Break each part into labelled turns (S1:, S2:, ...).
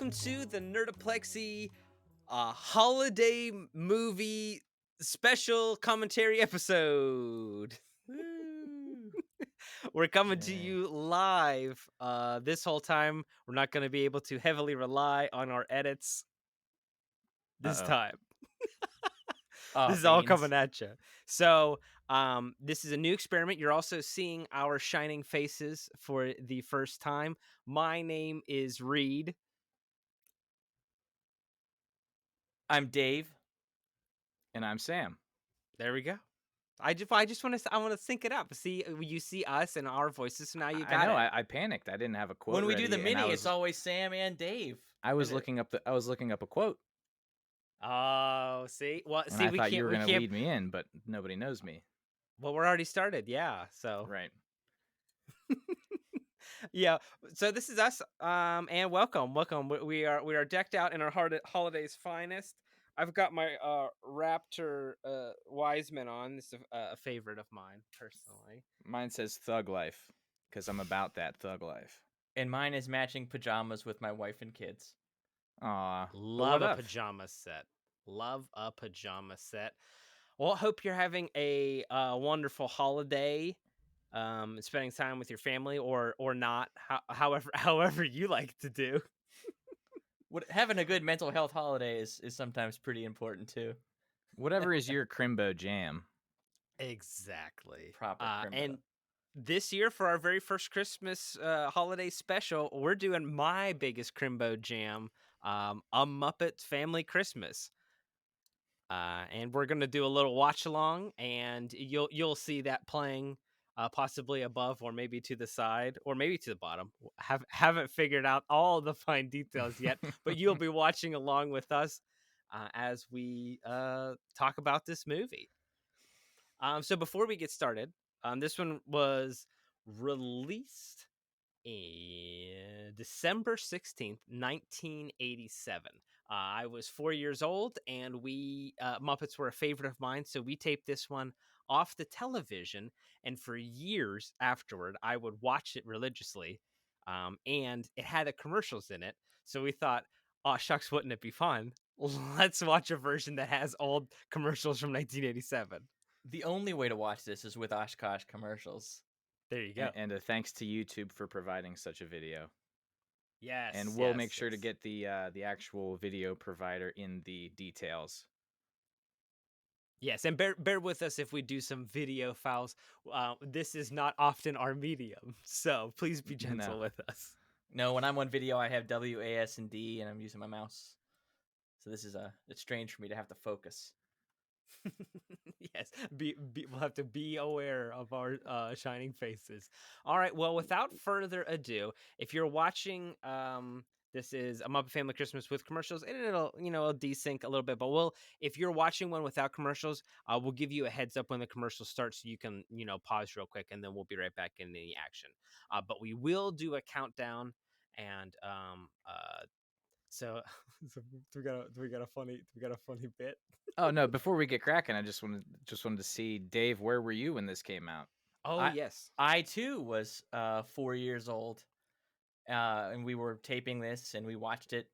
S1: welcome to the Nerdaplexy holiday movie special commentary episode.
S2: Woo!
S1: We're coming to
S2: Yay.
S1: you live. This whole time, we're not going to be able to heavily rely on our edits this
S2: Uh-oh.
S1: time.
S2: Oh,
S1: This is all
S2: beans.
S1: coming at you. So, this is a new experiment. You're also seeing our shining faces for the first time. My name is Reed.
S2: I'm Dave.
S3: And I'm Sam.
S1: There we go. I just want to sync it up. See, you see us and our voices. So now you got
S3: I know.
S1: it.
S3: I panicked. I didn't have a quote.
S2: When we do
S3: ready,
S2: the
S3: and
S2: mini,
S3: I was,
S2: it's always Sam and Dave.
S3: I was looking up a quote,
S1: Oh, see, well,
S3: and
S1: see,
S3: I
S1: we
S3: thought you were
S1: can't.
S3: going to lead me in, but nobody knows me.
S1: Well, we're already started. Yeah. So
S3: Right.
S1: yeah. So this is us. And welcome. We are decked out in our holiday's finest. I've got my Raptor Wiseman on. This is a favorite of mine personally.
S3: Mine says thug life because I'm about that thug life.
S2: And mine is matching pajamas with my wife and kids.
S3: Aw.
S1: Love a pajama set. Love a pajama set. Well, hope you're having a wonderful holiday, spending time with your family or not, however you like to do.
S2: Having a good mental health holiday is sometimes pretty important too.
S3: Whatever is your Crimbo jam.
S1: Exactly.
S2: Proper Crimbo.
S1: And this year, for our very first Christmas holiday special, we're doing my biggest Crimbo jam, a Muppet Family Christmas. And we're gonna do a little watch along, and you'll see that playing possibly above, or maybe to the side, or maybe to the bottom. Haven't figured out all the fine details yet, but you'll be watching along with us as we talk about this movie. So before we get started, this one was released in December 16th, 1987. I was 4 years old, and Muppets were a favorite of mine, so we taped this one off the television, and for years afterward, I would watch it religiously, and it had the commercials in it, so we thought, oh, shucks, wouldn't it be fun? Let's watch a version that has old commercials from 1987.
S2: The only way to watch this is with Oshkosh commercials.
S1: There you go.
S3: And a thanks to YouTube for providing such a video.
S1: Yes.
S3: And we'll make sure to get the actual video provider in the details.
S1: Yes, and bear with us if we do some video files. This is not often our medium, so please be gentle with us.
S2: No, when I'm on video, I have WASD and I'm using my mouse. So this is it's strange for me to have to focus.
S1: Yes, we'll have to be aware of our shining faces. All right, well, without further ado, if you're watching, this is a Muppet Family Christmas with commercials, and it'll desync a little bit. But if you're watching one without commercials, we'll give you a heads up when the commercial starts, so you can pause real quick, and then we'll be right back in the action. But we will do a countdown, and so we got a funny bit.
S3: Oh no! Before we get cracking, I just wanted to see, Dave, where were you when this came out?
S1: Oh, yes.
S2: I too was 4 years old, and we were taping this, and we watched it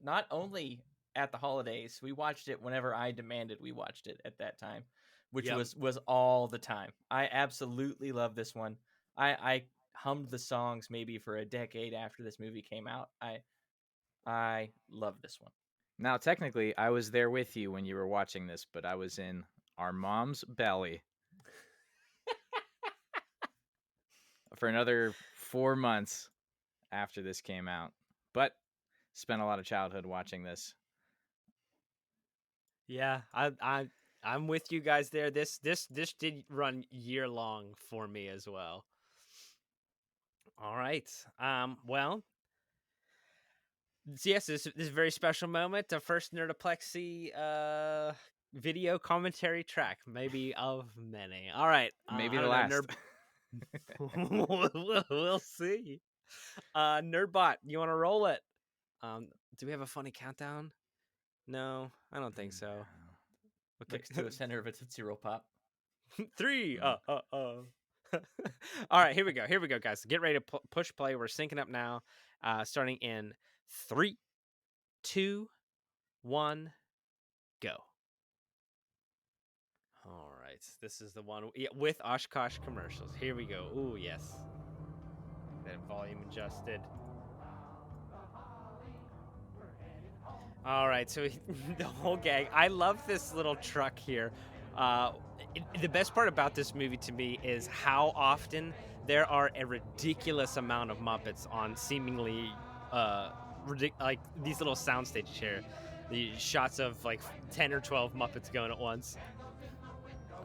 S2: not only at the holidays. We watched it whenever I demanded we watched it at that time, which was all the time. I absolutely love this one. I hummed the songs maybe for a decade after this movie came out. I love this one.
S3: Now, technically, I was there with you when you were watching this, but I was in our mom's belly for another 4 months after this came out. But spent a lot of childhood watching this.
S1: Yeah, I'm with you guys there. This did run year long for me as well. All right. Well, yes, this is a very special moment. The first Nerdaplexy video commentary track, maybe of many. All right.
S3: Maybe the last.
S1: We'll see. Nerdbot, you want to roll it? Do we have a funny countdown? No, I don't think so.
S2: Okay. Next to the center of a Tootsie Roll Pop.
S1: 3. All right, here we go, guys. Get ready to push play. We're syncing up now, starting in 3, 2, 1, go. All right, this is the one with Oshkosh commercials. Here we go. Ooh, yes. That volume adjusted. All right, so the whole gang. I love this little truck here. The best part about this movie to me is how often there are a ridiculous amount of Muppets on seemingly like these little soundstage here. The shots of like 10 or 12 Muppets going at once.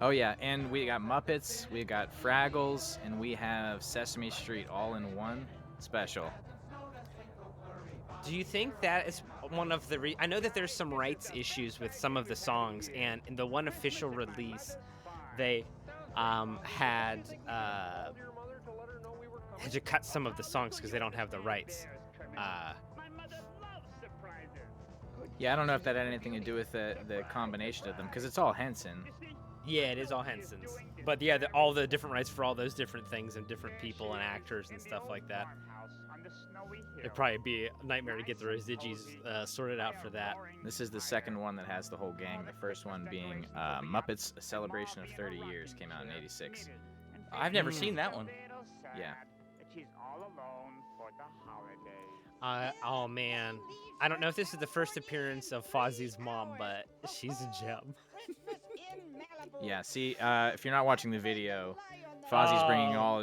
S3: Oh yeah, and we got Muppets, we got Fraggles, and we have Sesame Street all in one special.
S1: Do you think that is one of the I know that there's some rights issues with some of the songs, and in the one official release, they had to cut some of the songs because they don't have the rights.
S3: Yeah, I don't know if that had anything to do with the combination of them, because it's all Henson.
S1: Yeah, it is all Henson's. But yeah, all the different rights for all those different things and different people and actors and stuff like that. It'd probably be a nightmare to get the residues sorted out for that.
S3: This is the second one that has the whole gang. The first one being Muppets: A Celebration of 30 Years, came out in '86.
S2: I've never seen that one.
S3: Yeah.
S1: Oh man, I don't know if this is the first appearance of Fozzie's mom, but she's a gem.
S3: Yeah. See, if you're not watching the video, Fozzie's bringing all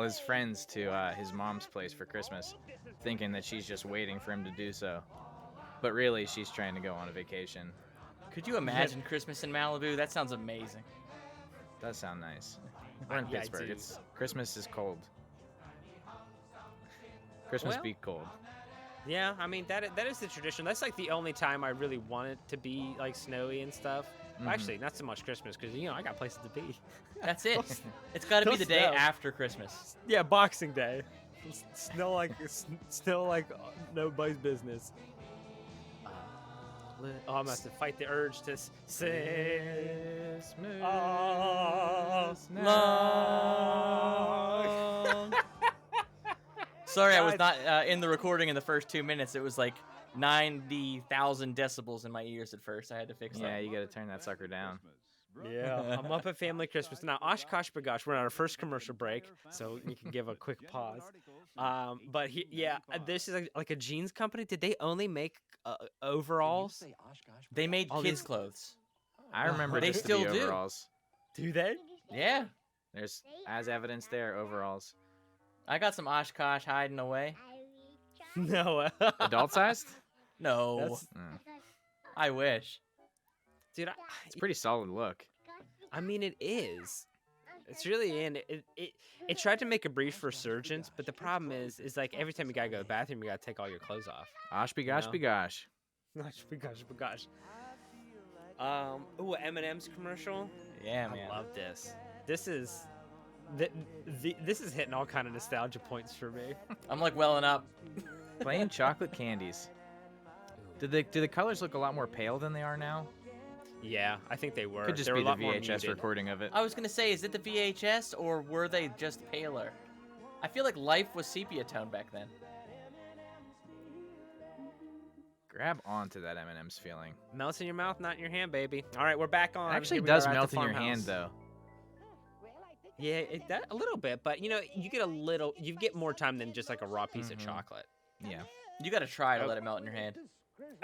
S3: his friends to his mom's place for Christmas, thinking that she's just waiting for him to do so, but really she's trying to go on a vacation.
S2: Could you imagine Christmas in Malibu? That sounds amazing.
S3: Does sound nice. We're in
S1: Yeah, I
S3: Pittsburgh.
S1: do.
S3: Christmas is cold. Christmas
S1: Well,
S3: be cold.
S1: Yeah, I mean that is the tradition. That's like the only time I really want it to be like snowy and stuff.
S3: Mhm.
S1: Actually, not so much Christmas because I got places to be.
S2: That's it. It's got to be the day
S1: Snow.
S2: after Christmas.
S1: Yeah, Boxing Day. Snow like nobody's business. Oh, I'm gonna have to fight the urge to sing.
S2: Long. Sorry, I was not in the recording in the first 2 minutes. It was like 90,000 decibels in my ears at first. I had to fix
S3: Yeah,
S2: that.
S3: you gotta turn that sucker down.
S1: Yeah, a Muppet Family Christmas. Now, Oshkosh Bagosh, we're on our first commercial break, so you can give a quick pause. But this is like a jeans company. Did they only make overalls?
S2: They made
S1: All
S2: kids'
S1: these-
S2: clothes.
S3: I remember
S2: They
S3: this to
S2: still
S3: be
S2: do.
S3: overalls.
S1: Do they?
S2: Yeah.
S3: There's, as evidence there, overalls.
S2: I got some Oshkosh hiding away.
S1: No.
S3: Adult sized?
S2: No.
S1: That's-
S2: I wish.
S1: Dude,
S3: It's a pretty solid look.
S1: I mean, it is. It's really in it tried to make a brief resurgence, but the problem is like every time you gotta go to the bathroom, you gotta take all your clothes off.
S3: Osh be gosh
S1: No.
S3: be gosh.
S1: Gosh. Ooh, M&M's commercial.
S2: Yeah, man.
S1: I love this. This is this is hitting all kind of nostalgia points for me.
S2: I'm like welling up.
S3: Plain chocolate candies. Do the colors look a lot more pale than they are now?
S1: Yeah, I think they were.
S3: Could just
S1: They were
S3: be
S1: a
S3: the
S1: lot more
S3: VHS
S1: muted.
S3: recording of it.
S2: I was gonna say, is it the VHS or were they just paler? I feel like life was sepia tone back then.
S3: Grab onto that M&M's feeling.
S1: Melts in your mouth, not in your hand, baby. All right, we're back on.
S3: It actually
S1: Here we
S3: does
S1: are at the
S3: melt in your hand,
S1: farmhouse.
S3: though.
S1: Yeah, a little bit, but you get more time than just like a raw piece of chocolate.
S3: Yeah.
S2: You gotta try to let it melt in your hand.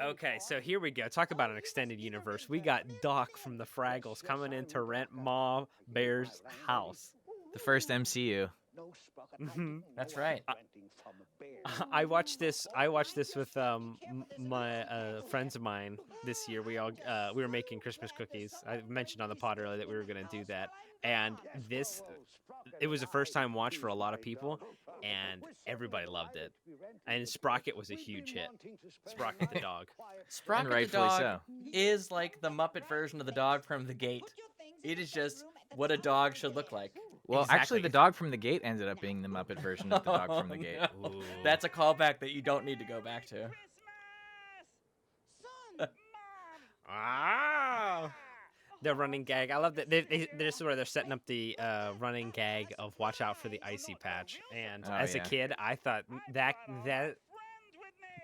S1: Okay, so here we go. Talk about an extended universe. We got Doc from the Fraggles coming in to rent Ma Bear's house.
S3: The first MCU.
S1: Mhm.
S2: That's right.
S1: I watched this with my friends of mine this year. We were making Christmas cookies. I mentioned on the pod earlier that we were going to do that, and it was a first time watch for a lot of people, and everybody loved it. And Sprocket was a huge hit. Sprocket the dog.
S2: Sprocket the
S3: rightfully
S2: dog
S3: so.
S2: is like the Muppet version of the dog from the gate. It is just what a dog should look like.
S3: Well,
S1: Exactly.
S3: actually, the dog from the gate ended up being the Muppet version of the dog from the gate.
S2: No.
S1: Ooh.
S2: That's a callback that you don't need to go back to.
S1: Ah! The running gag. I love that. This is where they're setting up the running gag of "Watch out for the icy patch." And
S3: Oh,
S1: as
S3: yeah.
S1: a kid, I thought that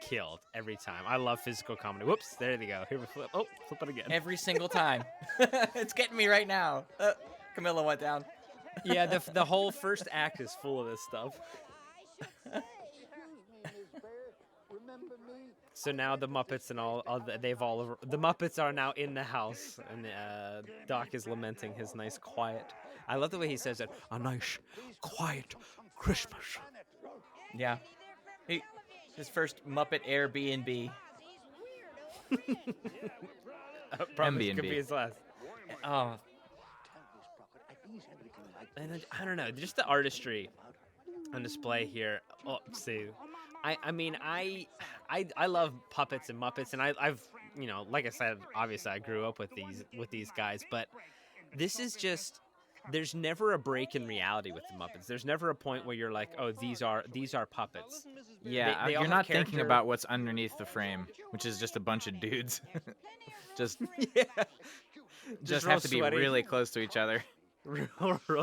S1: killed every time. I love physical comedy. Whoops, there they go. Here we flip. Oh, flip it again.
S2: Every single time. It's getting me right now. Camilla went down.
S1: Yeah, the whole first act is full of this stuff. So now the Muppets and the Muppets are now in the house, and Doc is lamenting his nice quiet. I love the way he says it. A nice, quiet Christmas.
S2: Yeah. His first Muppet Airbnb.
S1: Probably could be his last.
S2: Oh.
S1: And then, I don't know, just the artistry on display here. Oh, see, I mean, I love puppets and Muppets, and I've like I said, obviously I grew up with these guys, but this is just. There's never a break in reality with the Muppets. There's never a point where you're like, oh, these are puppets.
S3: Yeah,
S1: They all
S3: you're
S1: have
S3: not thinking
S1: character.
S3: about what's underneath the frame, which is just a bunch of dudes. just
S1: Yeah.
S3: just
S1: real
S3: have to be
S1: sweaty.
S3: really close to each other.
S1: real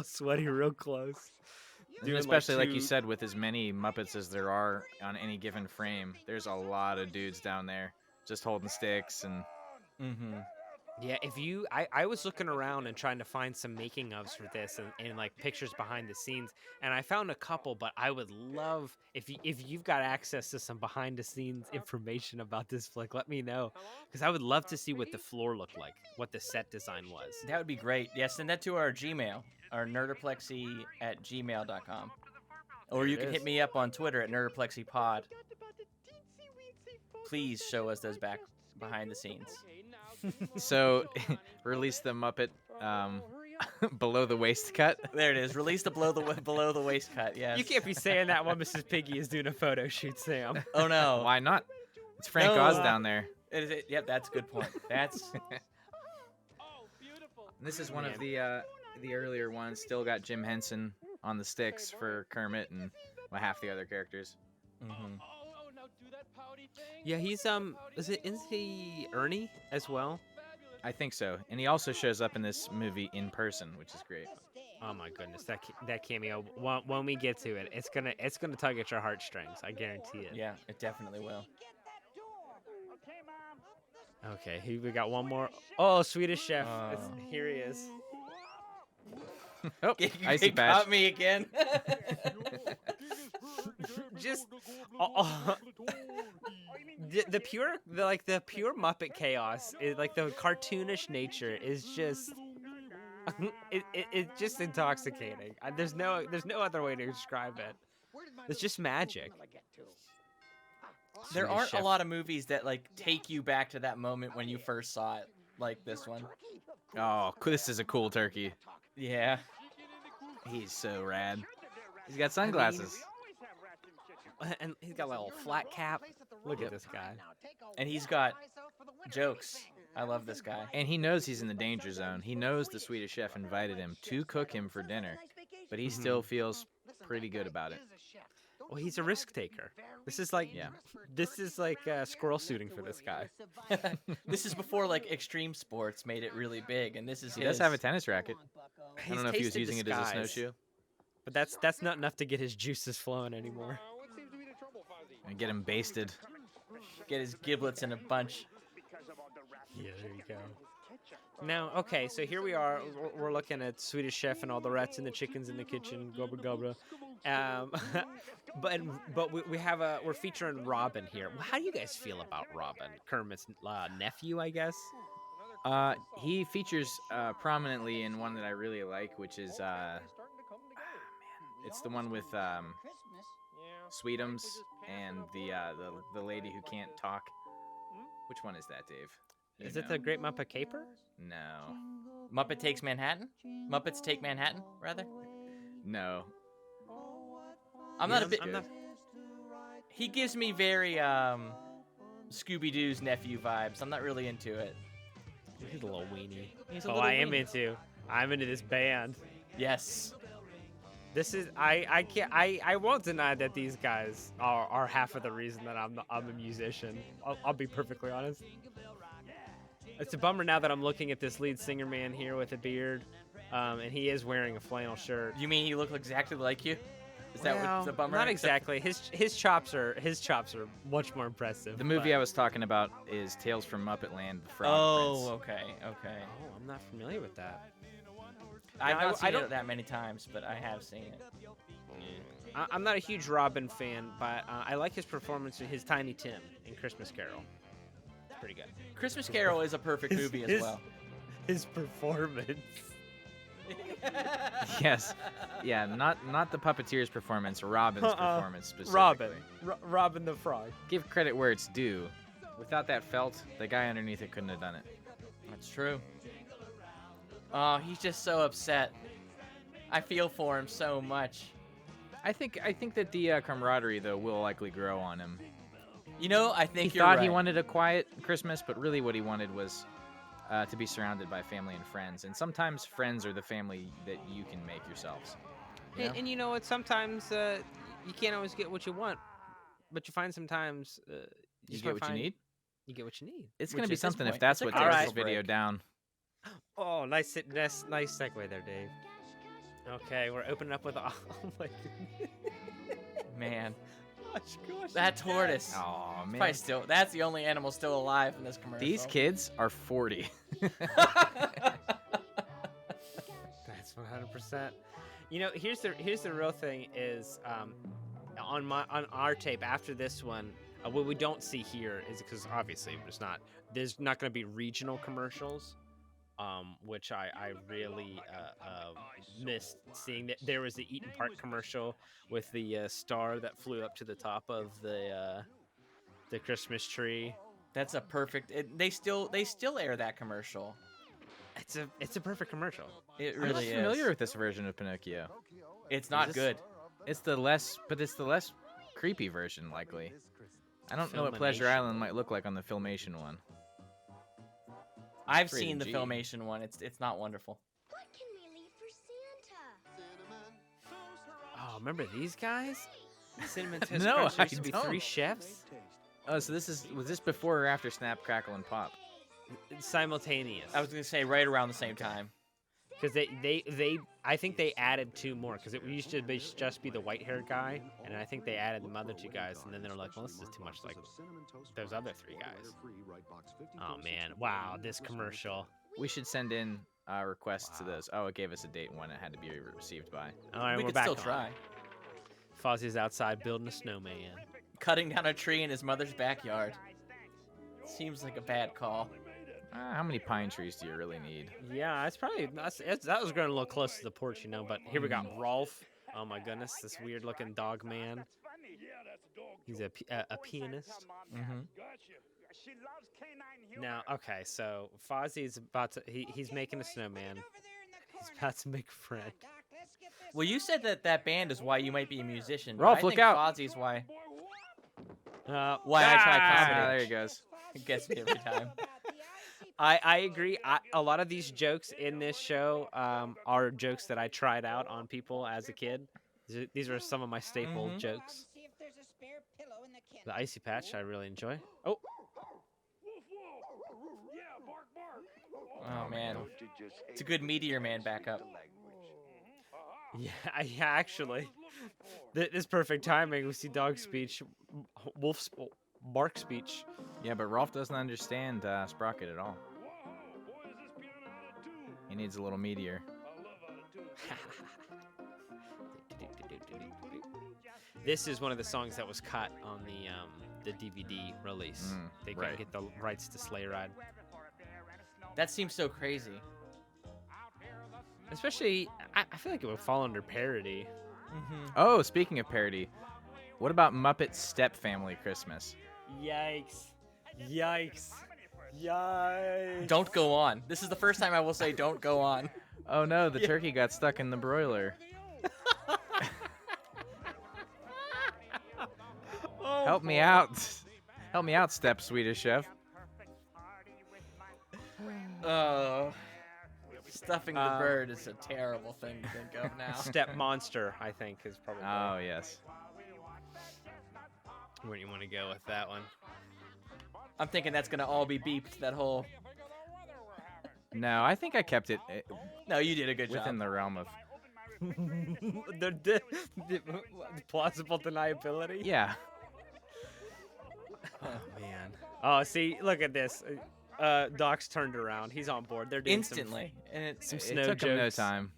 S1: sweaty, real close.
S3: And
S1: Doing,
S3: especially like you
S1: two-
S3: said, with as many Muppets as there are on any given frame, there's a lot of dudes down there just holding sticks and.
S2: Mm-hmm.
S1: Yeah, I was looking around and trying to find some making ofs for this and like pictures behind the scenes, and I found a couple, but I would love if you've got access to some behind the scenes information about this flick, let me know, because I would love to see what the floor looked like, what the set design was.
S2: That would be great. Yeah, send that to our Gmail, our nerdaplexy@gmail.com. Or you can hit me up on Twitter at nerdaplexypod. Please show us those behind the scenes.
S3: So, release the Muppet below the waist cut.
S2: There it is. Release the below the waist cut. Yes.
S1: You can't be saying that while Mrs. Piggy is doing a photo shoot, Sam.
S2: Oh no.
S3: Why not? It's Frank
S2: No.
S3: Oz down there.
S2: Yep, that's a good point. That's
S3: This is one of the earlier ones. Still got Jim Henson on the sticks for Kermit and half the other characters.
S2: mm-hmm.
S1: Yeah, he's is he Ernie as well?
S3: I think so. And he also shows up in this movie in person, which is great.
S1: Oh my goodness, that cameo. When we get to it, it's gonna tug at your heartstrings. I guarantee it.
S2: Yeah, it definitely will.
S1: Okay, here we got one more. Oh, Swedish Chef. Here he is.
S3: Oh, icy
S2: He
S3: patch.
S2: caught me again.
S1: Just the pure Muppet chaos is like the cartoonish nature is just it's just intoxicating. There's no other way to describe it. It's just magic.
S2: There
S1: Swedish
S2: aren't a
S1: Chef.
S2: lot of movies that like take you back to that moment when you first saw it, like this one.
S3: Oh, this is a cool turkey.
S2: Yeah.
S3: He's so rad. He's got sunglasses.
S1: And he's got a little flat cap. Look at this guy.
S2: And he's got jokes. I love this guy.
S3: And he knows he's in the danger zone. He knows the Swedish Chef invited him to cook him for dinner, but he still feels pretty good about it.
S1: Well, he's a risk taker. This is like squirrel shooting for this guy.
S2: This is before like extreme sports made it really big, and this is
S3: He does have a tennis racket. I
S1: He's
S3: don't know if he was
S1: tasted
S3: using it as a
S1: disguise,
S3: snowshoe.
S1: but that's not enough to get his juices flowing anymore.
S3: And get him basted.
S2: Get his giblets in a bunch.
S1: Yeah, there you go. Now, okay, so here we are. We're looking at Swedish Chef and all the rats and the chickens in the kitchen. Gobra gobra. But we're featuring Robin here. How do you guys feel about Robin, Kermit's nephew, I guess?
S3: He features prominently in one that I really like, which is it's the one with Sweetums and the lady who can't talk. Which one is that, Dave? You
S1: Is it
S3: know?
S1: the Great Muppet Caper?
S3: No.
S2: Muppet Takes Manhattan? Muppets Take Manhattan, rather?
S3: No.
S2: I'm not a bit.
S1: I'm not.
S2: He gives me very Scooby-Doo's nephew vibes. I'm not really into it.
S1: He's a little weenie.
S2: He's a
S1: Oh,
S2: little
S1: I am
S2: weenie.
S1: I'm into this band.
S2: Yes.
S1: This is I won't deny that these guys are half of the reason that I'm a musician. I'll be perfectly honest. It's a bummer now that I'm looking at this lead singer man here with a beard, and he is wearing a flannel shirt.
S2: You mean he looked exactly like you? Is that what's the bummer?
S1: Not exactly. His chops are much more impressive.
S3: The movie
S1: but-
S3: I was talking about is Tales from Muppet Land, The Frog
S2: Oh,
S3: Prince.
S2: okay.
S1: Oh, I'm not familiar with that.
S2: I've
S1: Now,
S2: not
S1: I
S2: seen
S1: don't-
S2: it that many times, but I have seen it.
S1: I'm not a huge Robin fan, but I like his performance in his Tiny Tim in Christmas Carol. It's pretty good.
S2: Christmas Carol is a perfect movie as well.
S1: His performance.
S3: Yes. Yeah, not the puppeteer's performance, Robin's performance specifically.
S1: Robin the Frog.
S3: Give credit where it's due. Without that felt, the guy underneath it couldn't have done it.
S2: That's true. Oh, he's just so upset. I feel for him so much.
S3: I think that the camaraderie though will likely grow on him.
S2: You know, I think
S3: He
S2: you're
S3: thought
S2: right.
S3: he wanted a quiet Christmas, but really what he wanted was to be surrounded by family and friends. And sometimes friends are the family that you can make yourselves. You know?
S1: And you know what? Sometimes you can't always get what you want, but you find sometimes
S3: You get what you need?
S1: You get what you need.
S3: It's
S2: Which
S3: going to be
S2: at this
S3: something if
S2: point,
S3: that's
S2: it's a
S3: what takes this
S2: commercial
S3: video
S2: break.
S3: down.
S1: Oh, nice segue there, Dave. Okay, we're opening up with. Oh my goodness.
S2: Man,
S1: Gosh,
S2: that tortoise.
S3: Oh
S2: Probably
S3: man.
S2: still. That's the only animal still alive in this commercial.
S3: These kids are 40.
S1: That's 100%. You know, here's the real thing is on our tape after this one, what we don't see here is because obviously there's not going to be regional commercials, which I really missed seeing. That there was the Eaton Park commercial with the star that flew up to the top of the Christmas tree.
S2: That's a perfect. They still air that commercial.
S1: It's a perfect commercial.
S2: It
S3: I'm
S2: really
S3: not
S2: is.
S3: familiar with this version of Pinocchio.
S2: It's not
S3: this-
S2: good.
S3: It's the less creepy version, likely. I don't know what Pleasure
S1: Filmation.
S3: Island might look like on the Filmation one.
S2: I've
S3: Rated
S2: seen the
S3: G.
S2: Filmation one. It's not wonderful.
S4: What can we leave for Santa?
S1: Oh, remember these guys? Cinnamon Toast
S3: No,
S1: Crunch. There
S3: I
S1: used to be
S3: don't.
S1: 3 chefs
S3: Oh, so was this before or after Snap, Crackle, and Pop?
S1: simultaneous.
S2: I was gonna say right around the same time.
S1: Because I think they added 2 more because it used to just be the white-haired guy, and I think they added the other 2 guys, and then they were like, well, this is too much like those other 3 guys. Oh man, wow, this commercial.
S3: We should send in requests to those. Oh, it gave us a date when it had to be received by.
S1: All right,
S2: We
S1: we're
S2: could
S1: back
S2: still
S1: on.
S2: try.
S1: Fozzie's outside building a snowman.
S2: Cutting down a tree in his mother's backyard. Seems like a bad call.
S3: How many pine trees do you really need?
S1: Yeah, that was going to look close to the porch, you know. But here we got Rolf. Oh my goodness, this weird-looking dog man. He's a pianist.
S2: Mm-hmm.
S1: Now, okay, so Fozzie's about to. He's making a snowman. He's about to make a friend.
S2: Well, you said that band is why you might be a musician. but
S3: Rolf,
S2: I
S3: look
S2: think
S3: out.
S2: Fozzie's why
S1: Why
S2: I try comedy.
S3: There he goes.
S2: it gets me every time.
S1: I agree. A lot of these jokes in this show are jokes that I tried out on people as a kid. These are some of my staple
S2: Mhm.
S1: jokes. The icy patch I really enjoy. Oh,
S2: Oh man, it's a good Meteor Man backup.
S1: yeah, actually, this perfect timing. We see dog speech, wolf bark speech.
S3: Yeah, but Rolf doesn't understand Sprocket at all. He needs a little meteor.
S1: This is one of the songs that was cut on the DVD release. They couldn't
S3: right.
S1: get the rights to Sleigh Ride.
S2: That seems so crazy.
S1: Especially, I feel like it would fall under parody.
S2: Mm-hmm.
S3: Oh, speaking of parody, what about Muppet Step Family Christmas?
S1: Yikes. Yikes. Yikes.
S2: Don't go on. This is the first time I will say don't go on.
S3: Oh no, the turkey got stuck in the broiler.
S1: Oh,
S3: Help me out. Help me out, Step Swedish Chef.
S2: Oh, stuffing the bird is a terrible thing to think of now.
S1: Step Monster, I think, is probably
S3: Oh, yes.
S1: where you want to go with that one.
S2: I'm thinking that's gonna all be beeped. That whole.
S3: No, I think I kept it
S2: No, you did a good
S3: within
S2: job.
S3: the realm of...
S1: the plausible deniability.
S3: Yeah.
S1: Oh man. Oh, see, look at this. Doc's turned around. He's on board. They're doing
S2: Instantly, and it's
S1: some
S3: It
S1: snow
S3: took him no
S1: jokes.
S3: time.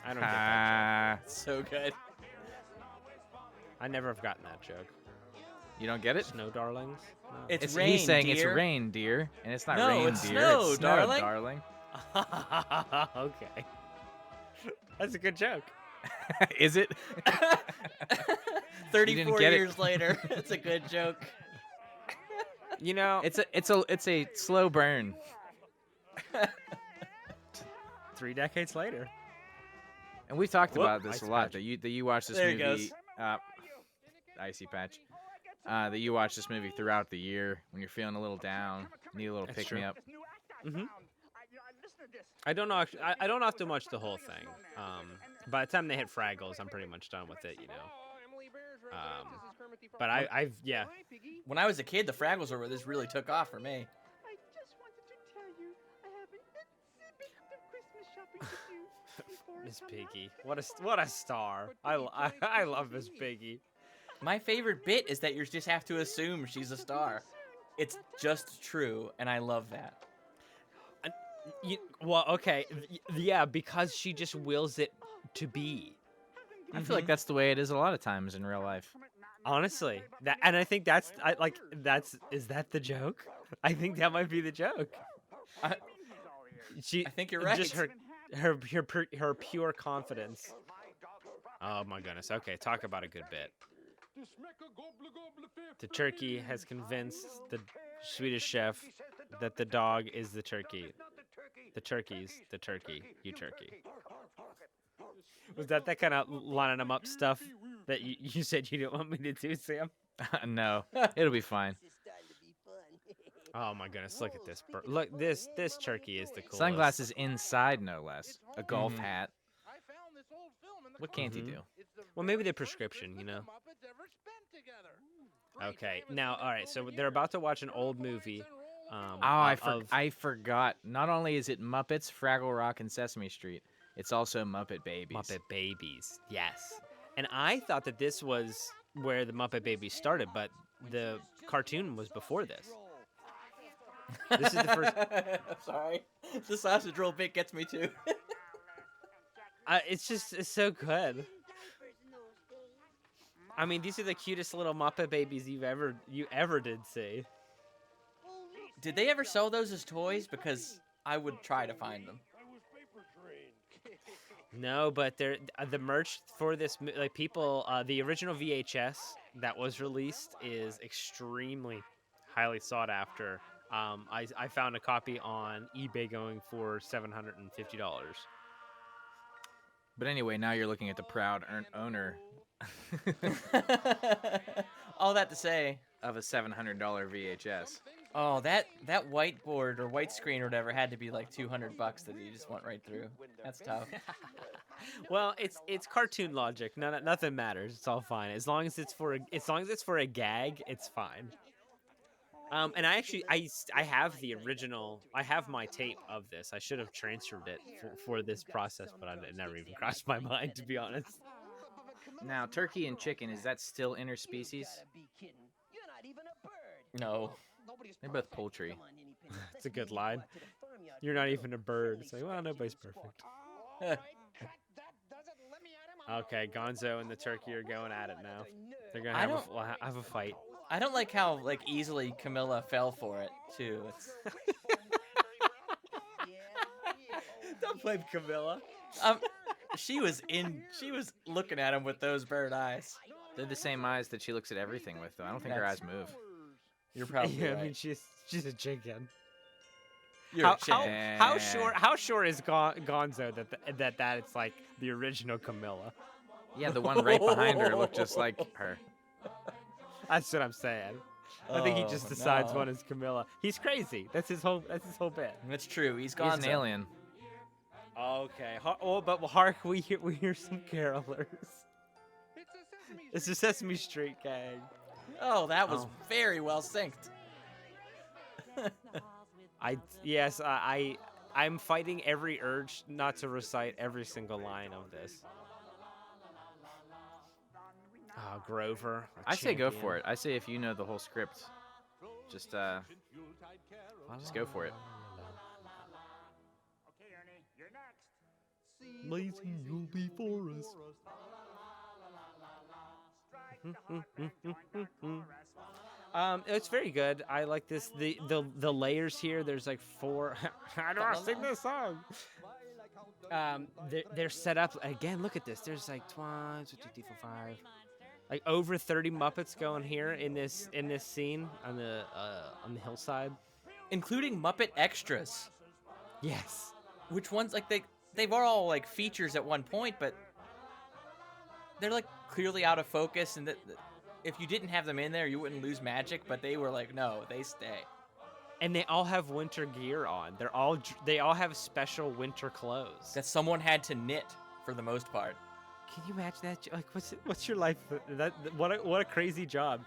S1: I don't get that joke.
S2: so good.
S1: I never have gotten that joke.
S3: You don't get it?
S1: Snow darlings. No.
S2: It's
S3: He's saying
S2: deer.
S3: it's rain, deer, and it's not
S2: No,
S3: rain,
S2: it's
S3: deer.
S2: snow,
S3: it's snow,
S2: darling.
S3: darling.
S1: Okay. That's a good joke.
S3: Is it?
S2: 34
S3: get it.
S2: years later, it's a good joke.
S1: You know,
S3: It's a slow burn.
S1: 3 decades later.
S3: And we've talked
S1: Whoop,
S3: about this
S1: icy
S3: a lot.
S1: patch.
S3: That you watch this
S2: There he
S3: movie.
S2: goes.
S3: Icy patch. That you watch this movie throughout the year when you're feeling a little down, need a little
S1: That's
S3: pick me
S1: true.
S3: up.
S1: Mm-hmm. I don't know. I don't have to watch the whole thing. By the time they hit Fraggles, I'm pretty much done with it. You know. But I've yeah.
S2: When I was a kid, the Fraggles were where this really took off for me.
S5: I just wanted to tell you I have an itsy bit of Christmas shopping to do. before
S1: Miss
S5: it's
S1: Piggy,
S5: time.
S1: what a star! I love Miss Piggy.
S2: My favorite bit is that you just have to assume she's a star. It's just true, and I love that.
S1: Well, okay, yeah, because she just wills it to be.
S3: I feel like that's the way it is a lot of times in real life.
S1: Honestly, and I think is that the joke? I think that might be the joke.
S2: I think you're right.
S1: Just her pure confidence. Oh my goodness. Okay, talk about a good bit. The turkey has convinced the Swedish chef that the dog is the turkey. The turkey's the turkey. You turkey. Was that kind of lining them up stuff that you said you didn't want me to do, Sam?
S3: No, it'll be fine.
S1: Oh my goodness! Look at this. Look, this turkey is the coolest.
S3: Sunglasses inside, no less. A golf
S2: Mhm.
S3: hat. What can't he do?
S1: Well, maybe the prescription, you know. Okay, now, all right. So they're about to watch an old movie.
S3: I forgot. Not only is it Muppets, Fraggle Rock, and Sesame Street, it's also Muppet Babies.
S1: Muppet Babies, yes. And I thought that this was where the Muppet Babies started, but the cartoon was before this. This is the first.
S2: Sorry, the sausage roll bit gets me too.
S1: It's so good. I mean, these are the cutest little Muppet Babies you ever did see.
S2: Did they ever sell those as toys? Because I would try to find them.
S1: No, but the merch for this, like people, the original VHS that was released is extremely highly sought after. I found a copy on eBay going for $750.
S3: But anyway, now you're looking at the proud owner
S2: All that to say,
S3: of a $700 VHS.
S2: oh, that whiteboard or white screen or whatever had to be like $200 that you just went right through. That's tough.
S1: Well, it's cartoon logic. Nothing matters. It's all fine as long as it's for a gag. It's fine. And I have the original. I have my tape of this. I should have transferred it for this process, but it never even crossed my mind, to be honest.
S3: Now, turkey and chicken, is that still interspecies?
S2: No.
S3: They're both poultry.
S1: It's a good line. You're not even a bird. It's like, well, nobody's perfect. Okay, Gonzo and the turkey are going at it now. They're gonna have a fight.
S2: I don't like how easily Camilla fell for it too. It's...
S1: Don't blame Camilla.
S2: She was looking at him with those bird eyes.
S3: They're the same eyes that she looks at everything with, though. I don't think her eyes move.
S2: You're probably
S1: Yeah,
S2: right.
S1: I mean, she's a chicken.
S2: You're a chicken.
S1: How sure is Gonzo that it's like the original Camilla?
S3: Yeah, the one right behind her looked just like her.
S1: That's what I'm saying. I think he
S2: Oh,
S1: just decides
S2: no.
S1: one is Camilla. He's crazy. That's his whole bit.
S2: That's true. He's
S3: He's
S2: gone.
S3: an alien.
S1: Okay. But hark, we hear some carolers. It's the Sesame Street gang.
S2: Oh, that was
S1: Oh.
S2: very well synced.
S1: I'm fighting every urge not to recite every single line of this. Oh, Grover.
S3: I say go for it. I say if you know the whole script, just go for it.
S5: Okay, Ernie, you're next.
S1: Blazing, you'll be for us.
S5: Strike the heart and join the chorus.
S1: It's very good. I like this. The layers here. There's like 4. How do I sing this song? They're set up again. Look at this. There's like 1, 2, 3, 4, 5, like over 30 Muppets going here in this scene on the hillside.
S2: Including Muppet extras.
S1: Yes.
S2: Which ones, like, they were all, like, features at one point, but they're, like, clearly out of focus, and if you didn't have them in there, you wouldn't lose magic, but they were like, no, they stay.
S1: And they all have winter gear on. They all have special winter clothes.
S2: That someone had to knit, for the most part.
S1: Can you imagine that? Like, what's your life? What a crazy job!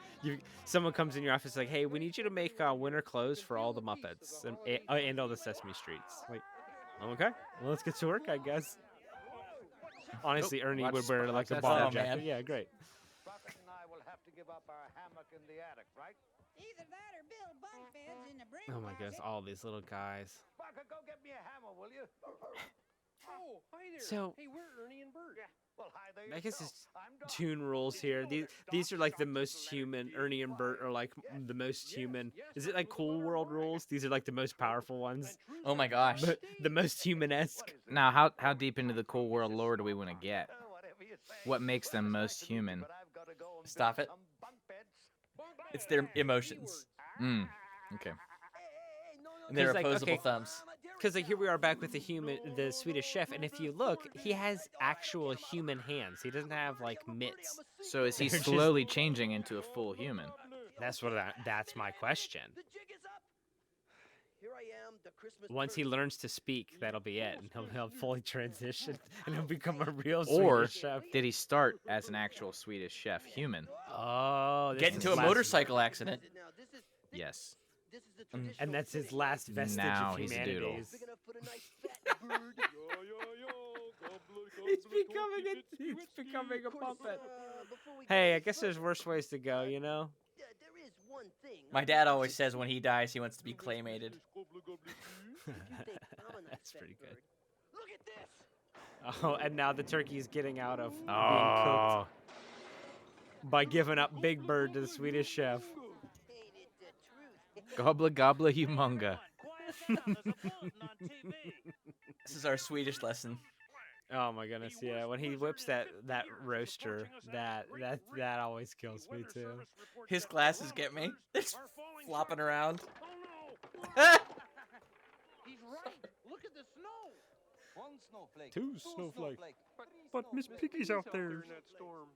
S1: Someone comes in your office like, hey, we need you to make winter clothes for all the Muppets and all the Sesame Streets. Like, okay, well, let's get to work, I guess. Honestly, Ernie would wear like a bomber jacket.
S2: Man.
S1: Yeah, great.
S6: Rocket and I will have to give up our hammock in the attic, right?
S7: Either that or build bunk beds in the break
S1: Oh my goodness, all these little guys.
S6: Bucket, go get me a hammer, will you?
S5: Oh, hi there.
S1: So-
S5: hey, we're Ernie and Bert.
S6: Well, hi there
S1: I guess
S6: yourself.
S1: it's
S6: I'm Doc.
S1: tune rules here. These are like the most human. Ernie and Bert are like the most human. Is it like Cool World rules? These are like the most powerful ones.
S2: Oh my gosh.
S1: But the most human-esque.
S3: Now, how deep into the cool world lore do we want to get?
S6: Whatever you say.
S3: What makes them most human?
S6: But I've gotta go and
S2: Stop
S6: build
S2: it.
S6: some bunk beds.
S2: It's their emotions.
S3: Okay.
S2: And their
S1: 'Cause, like,
S2: opposable
S1: okay,
S2: thumbs.
S1: Because like here we are back with the Swedish chef, and if you look, he has actual human hands. He doesn't have like mitts.
S3: So is he
S1: They're just-
S3: slowly changing into a full human?
S1: That's that's my question.
S8: The jig is up. Here I am, the Christmas
S1: Once he
S8: turkey.
S1: learns to speak, that'll be it, and he'll fully transition, and he'll become a real
S3: Or
S1: Swedish chef.
S3: did he start as an actual Swedish chef human?
S1: Oh, this
S2: Get
S1: is
S2: into a
S1: last-
S2: motorcycle accident.
S8: Now, this is
S3: Yes.
S8: this is the
S2: Mm.
S8: traditional
S1: and that's his
S8: Swedish
S1: last vestige
S3: Now
S1: of
S3: he's a
S1: humanity.
S3: doodle.
S8: big enough for the nice fat bird.
S1: He's becoming a puppet.
S8: Before we
S1: Hey,
S8: go
S1: I guess there's worse ways to go, you know.
S8: there is one thing.
S2: My dad always says when he dies, he wants to be claymated.
S8: If you think I'm a nice
S1: That's
S8: fat
S1: pretty good.
S8: bird, look at this.
S1: Oh, and now the turkey is getting out of being
S3: Oh,
S1: cooked by giving up Big Bird to the Swedish chef.
S8: Ain't it the truth?
S3: gobla gobla humonga.
S2: This is our Swedish lesson.
S1: Oh my goodness, yeah. When he whips that roaster, that always kills me too.
S2: His glasses get me. They're just flopping around.
S6: He's right. Look at the snow. One snowflake.
S1: Two snowflakes. But Miss Piggy's out there.
S5: In that storm.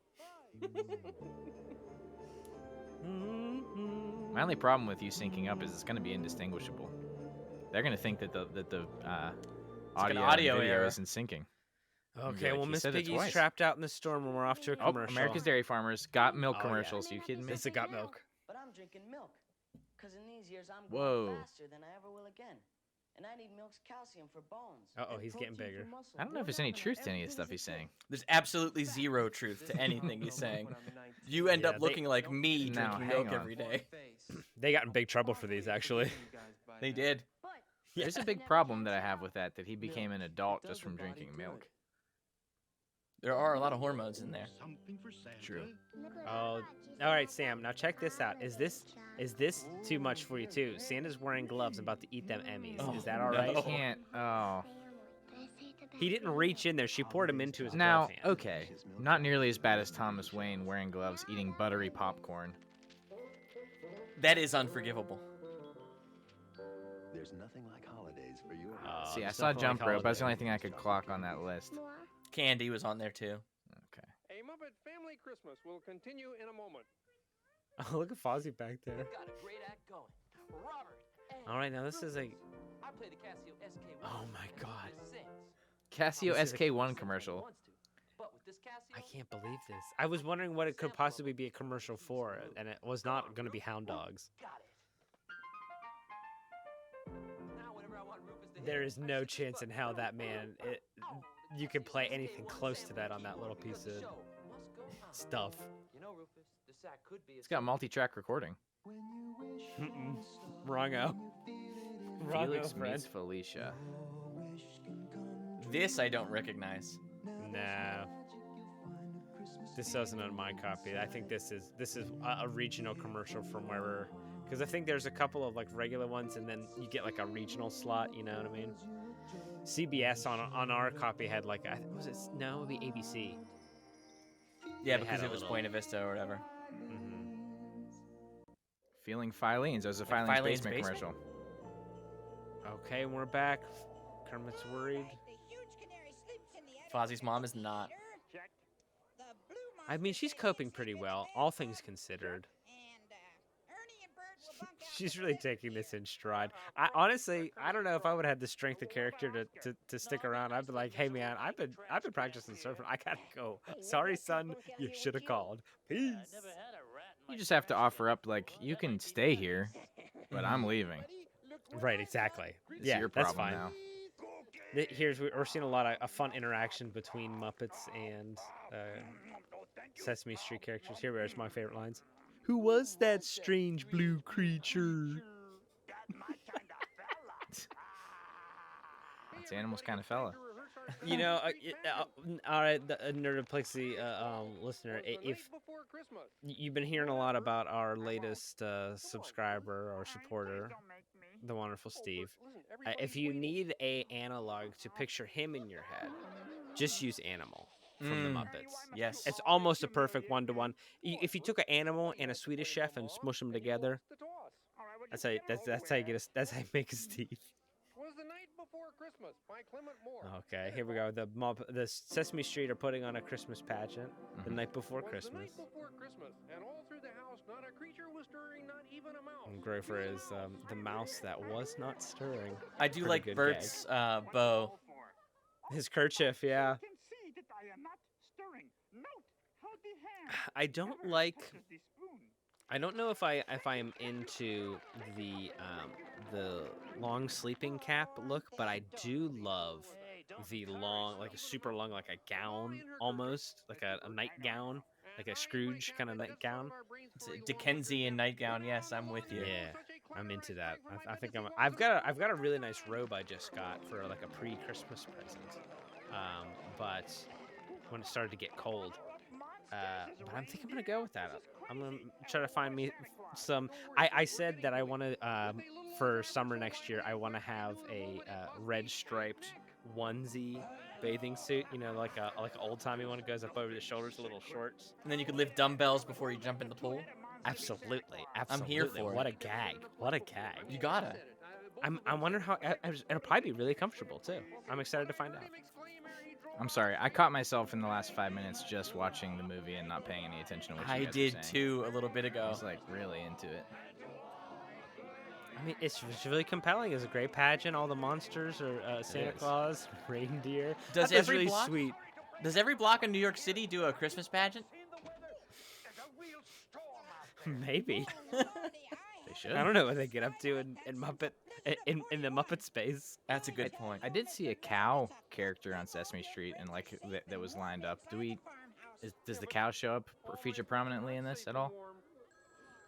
S3: My only problem with you syncing up is it's going to be indistinguishable. They're going to think that the
S2: like an
S3: audio,
S2: audio
S3: and video
S2: error.
S3: isn't syncing.
S1: Okay,
S3: like,
S1: well,
S3: you
S1: Miss
S3: said it
S1: Piggy's
S3: twice.
S1: trapped out in the storm when we're off to a
S3: Oh,
S1: commercial.
S3: America's Dairy Farmers got milk
S1: Oh, yeah.
S3: commercials. You kidding me?
S1: This has got milk.
S9: But I'm drinking milk. Because in these years, I'm
S3: Whoa.
S9: growing faster than I ever will again. And I need milk's calcium for bones.
S1: Uh-oh,
S9: and
S1: he's getting
S9: protein for
S1: bigger.
S9: muscle.
S3: I don't know if there's any truth to any of the stuff he's saying.
S2: There's absolutely zero truth to anything he's saying. You end
S1: Yeah,
S2: up looking like me
S3: Now,
S2: drinking
S3: hang
S2: milk
S3: on.
S2: every day.
S1: They got in big trouble for these, actually.
S2: They did.
S9: But
S3: There's a big problem that I have with that he became an adult just from drinking milk.
S2: There are a lot of hormones in there.
S3: True.
S1: Oh, all right, Sam. Now check this out. Is this too much for you too? Santa's wearing gloves, about to eat them Emmys.
S2: Oh,
S1: Is that all
S2: no.
S1: right?
S3: I can't. Oh.
S1: He didn't reach in there. She poured him into his
S3: Now,
S1: glove hand.
S3: okay. Not nearly as bad as Thomas Wayne wearing gloves, eating buttery popcorn.
S2: That is unforgivable.
S10: There's nothing like holidays for you.
S1: Oh,
S3: See, I
S1: there's
S3: saw
S1: nothing
S3: Jump
S1: like
S3: Rope. That's the only
S1: holiday.
S3: thing I could clock on that list.
S2: Candy was on there too.
S3: Okay.
S5: A Muppet Family Christmas will continue in a moment.
S1: Oh, look at Fozzie back there.
S8: Got a great act going. Robert.
S1: All right, now this is a.
S8: I play the Casio SK1.
S1: Oh my God.
S3: Casio
S1: This is a-
S3: SK1 commercial.
S8: But with this Casio,
S1: I can't believe this. I was wondering what it could possibly be a commercial for, and it was not going to be Hound Dogs.
S8: got it. Now whenever I want Rufus to
S1: There is no chance in hell that man. You can play anything close to that on that little piece of stuff.
S3: It's got multi-track recording.
S1: Wrongo.
S3: Felix
S1: Wrongo, friend.
S3: meets Felicia.
S2: This I don't recognize.
S1: No. This isn't on my copy. I think this is a regional commercial from wherever, because I think there's a couple of like regular ones, and then you get like a regional slot. You know what I mean? CBS on our copy had like was it no, it'd be ABC.
S2: Yeah,
S1: They
S2: because
S1: had a
S2: it was
S1: little-
S2: Buena Vista or whatever.
S3: Feeling Filene's. That was a
S2: Like
S3: Filene's
S2: Filene's
S3: basement
S2: Basement?
S3: commercial.
S1: Okay, and we're back. Kermit's worried.
S2: Fozzie's mom is not.
S1: I mean, she's coping pretty well, all things considered. She's really taking this in stride. I honestly, I don't know if I would have had the strength of character to stick around. I'd be like, hey man, I've been practicing surfing. I gotta go. Sorry, son, you should have called. Peace.
S3: You just have to offer up, like, you can stay here, but I'm leaving.
S1: Right, exactly.
S3: It's
S1: Yeah,
S3: your
S1: that's
S3: problem
S1: fine.
S3: now.
S1: We're seeing a lot of a fun interaction between Muppets and Sesame Street characters. Here's my favorite lines. Who was that strange blue creature?
S3: It's Animals kind of fella.
S1: You know, all right, the Nerdaplexy listener, if you've been hearing a lot about our latest subscriber or supporter, the wonderful Steve, if you need a analog to picture him in your head, just use Animal from the Muppets.
S2: Yes.
S1: It's almost a perfect one-to-one. If you took an animal and a Swedish chef and smush them together, that's how you get that's how you make a Steve.
S6: Was the night before Christmas by Clement Moore.
S1: Okay, here we go. The Sesame Street are putting on a Christmas pageant the night before Christmas.
S6: The night before Christmas, and all through the house, not a creature was stirring, not even a mouse.
S1: And Grover is the mouse that was not stirring.
S2: I do
S1: Pretty
S2: like
S1: good
S2: Bert's bow.
S1: His kerchief, yeah.
S5: You can see that I am not stirring. Note how the hand
S1: I don't
S5: never
S1: like.
S5: touches the spoon.
S1: I don't know if I am into the long sleeping cap look, but I do love the long, like a super long, like a gown almost, like a nightgown, like a Scrooge kind of nightgown.
S2: It's a Dickensian nightgown. Yes, I'm with you.
S1: Yeah, I'm into that. I think I've got a really nice robe I just got for like a pre-Christmas present. But when it started to get cold, but I think I'm gonna go with that. I'm gonna try to find me some. I said that I want to for summer next year. I want to have a red striped onesie bathing suit. You know, like an old timey one that goes up over the shoulders, a little shorts.
S2: And then you could lift dumbbells before you jump in the pool.
S1: Absolutely.
S2: I'm here for
S1: What
S2: it.
S1: a gag! What a gag!
S2: You gotta.
S1: I wonder how it'll probably be really comfortable too. I'm excited to find out.
S3: I'm sorry, I caught myself in the last 5 minutes just watching the movie and not paying any attention to what you
S2: I
S3: guys were
S2: did
S3: saying.
S2: too a little bit
S3: I
S2: ago.
S3: was like really into it.
S1: I mean, it's really compelling. It's a great pageant. All the monsters are Santa
S3: is.
S1: Claus, reindeer.
S2: Does
S1: That was
S2: every
S1: really
S2: block-
S1: sweet.
S2: Does every block in New York City do a Christmas pageant?
S1: Maybe.
S3: They should.
S1: I don't know what they get up to in Muppet in the Muppet space.
S2: That's a good point.
S3: I did see a cow character on Sesame Street and like that was lined up. Does the cow show up or feature prominently in this at all?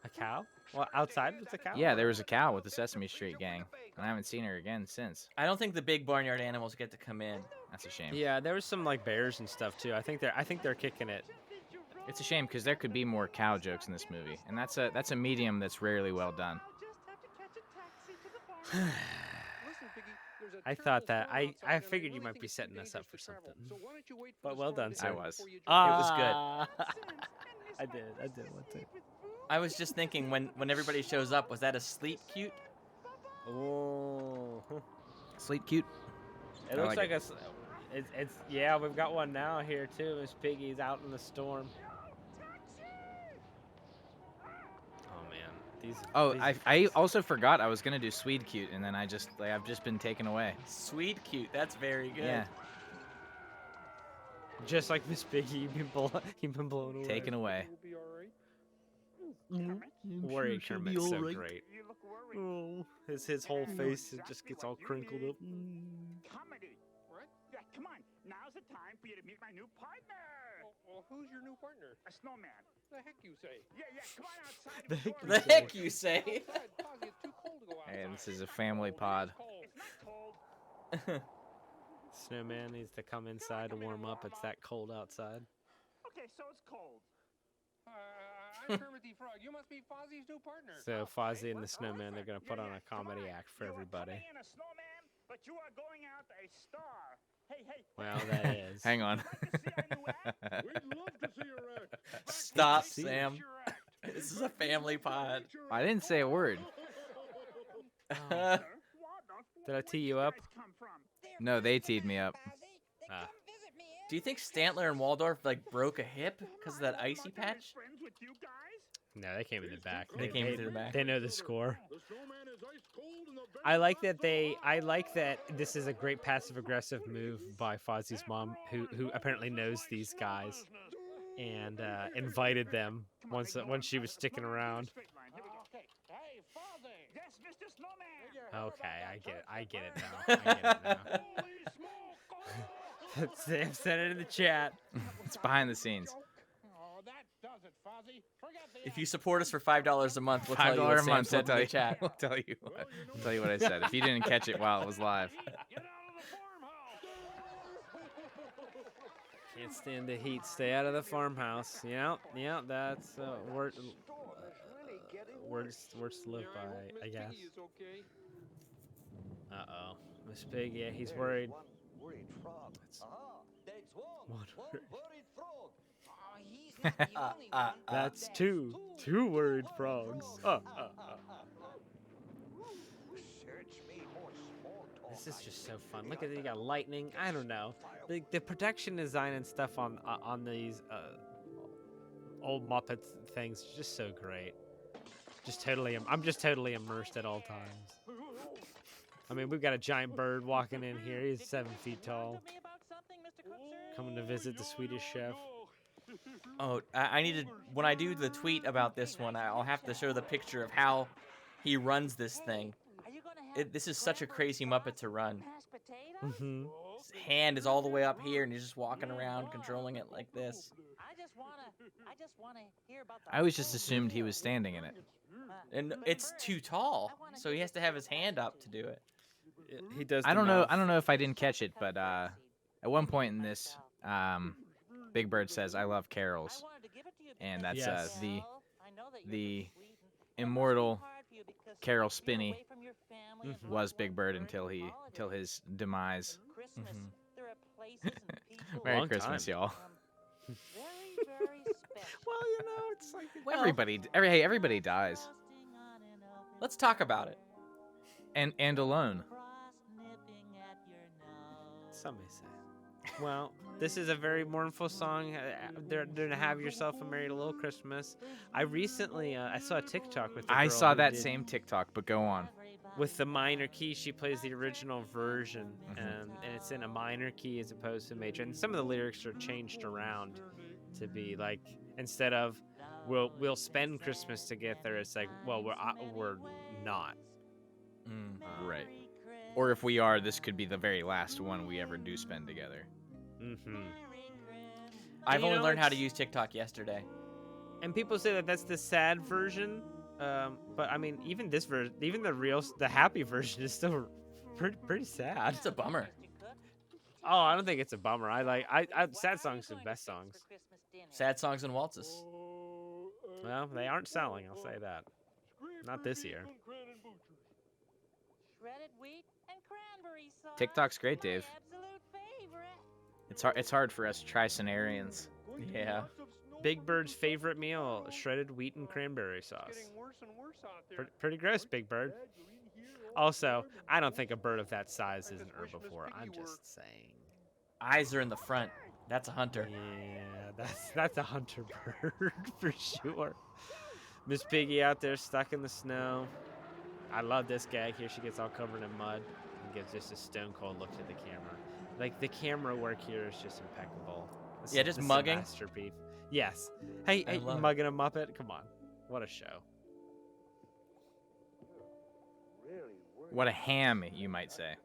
S1: A cow? Well, outside with the cow?
S3: Yeah, there was a cow with the Sesame Street gang, and I haven't seen her again since.
S2: I don't think the big barnyard animals get to come in.
S3: That's a shame.
S1: Yeah, there was some like bears and stuff too. I think they're kicking it.
S3: It's a shame because there could be more cow jokes in this movie, and that's a medium that's rarely well done.
S1: I thought that I figured you might be setting us up for something. But well done, sir.
S3: I was.
S2: It was
S1: good. I did want to.
S2: I was just thinking when everybody shows up, was that a sleep cute?
S1: Oh.
S3: Sleep cute.
S1: It
S3: I
S1: looks
S3: like
S1: like it's yeah, we've got one now here too. Miss Piggy's out in the storm. Oh man, these.
S3: Oh,
S1: these
S3: I
S1: effects.
S3: also forgot I was gonna do Swede cute, and then I've just been taken away.
S2: Sweet cute. That's very good.
S3: Yeah,
S1: Just like Miss Piggy, you've been blown away.
S3: taken away.
S1: Worry Kermit's so great.
S5: You look
S1: Oh, his whole face it just gets all crinkled up.
S5: Comedy.
S6: What?
S5: Yeah, come on. Now's the time for you to meet my new partner.
S6: Well, who's your new partner?
S5: A snowman.
S6: The heck you say?
S5: Yeah, come on outside.
S1: The
S5: and
S1: heck
S5: enjoy
S2: The
S5: it.
S2: heck you say?
S6: Outside, Fozzie, it's too cold to go outside.
S3: Hey, this is a family pod.
S5: It's not cold.
S1: Snowman needs to come inside to warm up. It's that cold outside.
S5: Okay, so it's cold.
S6: I'm Kermit the Frog. You must be Fozzie's new partner.
S1: So Fozzie and the Snowman, they're gonna put on a comedy act for everybody.
S5: You are coming in a snowman, but you are going out a star. Hey.
S1: Well, that is.
S3: Hang on.
S6: We'd love to see your act.
S2: Stop,
S1: See?
S2: Sam. This is a family pod.
S3: I didn't say a word.
S1: Did I tee you up?
S3: No, they teed me up.
S1: Ah.
S2: Do you think Stantler and Waldorf like broke a hip because of that icy patch?
S1: No, they came in the back.
S2: They came through the back.
S1: They know the score.
S6: The snowman is ice cold in the
S1: I like that this is a great passive aggressive move by Fozzie's mom, who apparently knows these guys, and invited them once she was sticking around.
S5: Hey, Fozzie. Yes, Mr. Snowman.
S1: Okay, I get it now. Sam said it in the chat.
S3: It's behind the scenes.
S6: Oh, that does it, Fozzie. Forget the
S2: If you support us for $5 a month, we'll tell you
S3: $5
S2: what
S3: a
S2: Sam
S3: month.
S2: said in the chat.
S3: We'll tell you what. We'll tell you what I said. If you didn't catch it while it was live.
S6: Get out of the farmhouse.
S1: Can't stand the heat. Stay out of the farmhouse. Yeah, that's words to live by, I guess.
S6: Is okay.
S1: Uh-oh. Miss Pig, yeah, he's worried.
S8: One worried frog.
S9: Takes
S1: One word.
S9: worried frog.
S7: Oh, he's not the only one.
S1: That's two worried frogs.
S8: Search me more small talk.
S1: This is just so fun. Look at it, you got lightning. I don't know. The production design and stuff on these old Muppet things is just so great. I'm just totally immersed at all times. I mean, we've got a giant bird walking in here. He's 7 feet tall. Coming to visit the Swedish chef.
S2: Oh, I need to. When I do the tweet about this one, I'll have to show the picture of how he runs this thing. This is such a crazy Muppet to run.
S1: Mm-hmm.
S2: His hand is all the way up here, and he's just walking around controlling it like this.
S3: I always just assumed he was standing in it.
S2: And it's too tall, so he has to have his hand up to do it.
S1: He does.
S3: I don't know if I didn't catch it, but at one point in this, Big Bird says, "I love carols," and that's
S1: Yes.
S3: the immortal Carol Spinney
S1: Mhm.
S3: was Big Bird until his demise.
S2: Mhm.
S3: Merry
S1: Long
S3: Christmas,
S1: time.
S3: y'all.
S1: Well, it's like
S3: Everybody dies,
S2: Let's talk about it.
S3: and alone.
S1: some may say. Well, this is a very mournful song. They're to have yourself a merry little Christmas. I recently I saw a TikTok with.
S3: I saw that same TikTok, but go on.
S1: With the minor key. She plays the original version, and it's in a minor key as opposed to major. And some of the lyrics are changed around to be like, instead of we'll spend Christmas together, it's like, well, we're not.
S3: Right. Or if we are, this could be the very last one we ever do spend together.
S1: Mm-hmm.
S2: I've
S1: You
S2: only
S1: know,
S2: learned how to
S1: it's-
S2: use TikTok yesterday.
S1: And people say that that's the sad version, but I mean, even this version, even the happy version is still pretty sad.
S2: It's a bummer.
S1: Oh, I don't think it's a bummer. I sad songs are the best songs.
S2: Sad songs and waltzes.
S1: Well, they aren't selling. I'll say that. Not this year.
S7: Shredded wheat and cranberry sauce.
S3: TikTok's great, Dave.
S7: My absolute favorite.
S3: It's hard for us tri-scenarians.
S2: Yeah.
S1: Big Bird's favorite meal: shredded wheat and cranberry sauce.
S6: Getting worse and worse out there.
S1: Pretty gross, Big Bird. Also, I don't think a bird of that size is an herbivore. I'm just saying.
S2: Eyes are in the front. That's a hunter.
S1: Yeah, that's a hunter bird for sure. Miss Piggy out there stuck in the snow. I love this gag here. She gets all covered in mud and gives just a stone cold look to the camera. Like, the camera work here is just impeccable.
S2: Yeah, just
S1: this is a
S2: mugging.
S1: masterpiece. Yes. Hey,
S2: I love it.
S1: mugging a Muppet? Come on. What a show.
S3: What a ham, you might say.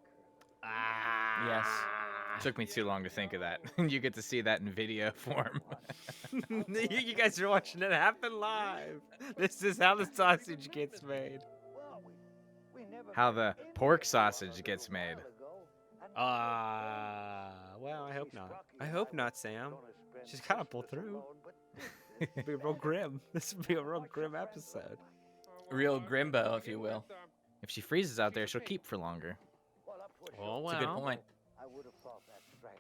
S2: Yes.
S3: Took me too long to think of that. You get to see that in video form.
S1: You guys are watching it happen live. This is how the sausage gets made.
S3: How the pork sausage gets made.
S1: Well, I hope not. I hope not, Sam. She's gotta pull through. It'll be real grim. This will be a real grim episode.
S2: Real Crimbo, if you will.
S3: If she freezes out there, she'll keep for longer.
S1: Oh, well.
S2: That's a good point.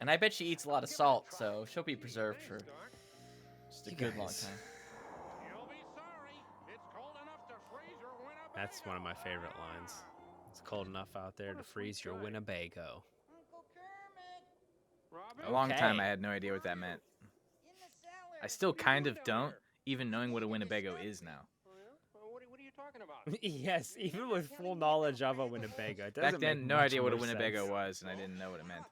S2: And I bet she eats a lot of salt, so she'll be preserved for just a good long time.
S1: That's one of my favorite lines. It's cold enough out there to freeze your Winnebago.
S3: A long time I had no idea what that meant. I still kind of don't, even knowing what a Winnebago is now.
S6: What are you talking about?
S1: Yes, even with full knowledge of a Winnebago. It
S3: Back
S1: doesn't
S3: then,
S1: make
S3: no
S1: much
S3: idea what a
S1: more
S3: Winnebago
S1: sense.
S3: was, and I didn't know what it meant.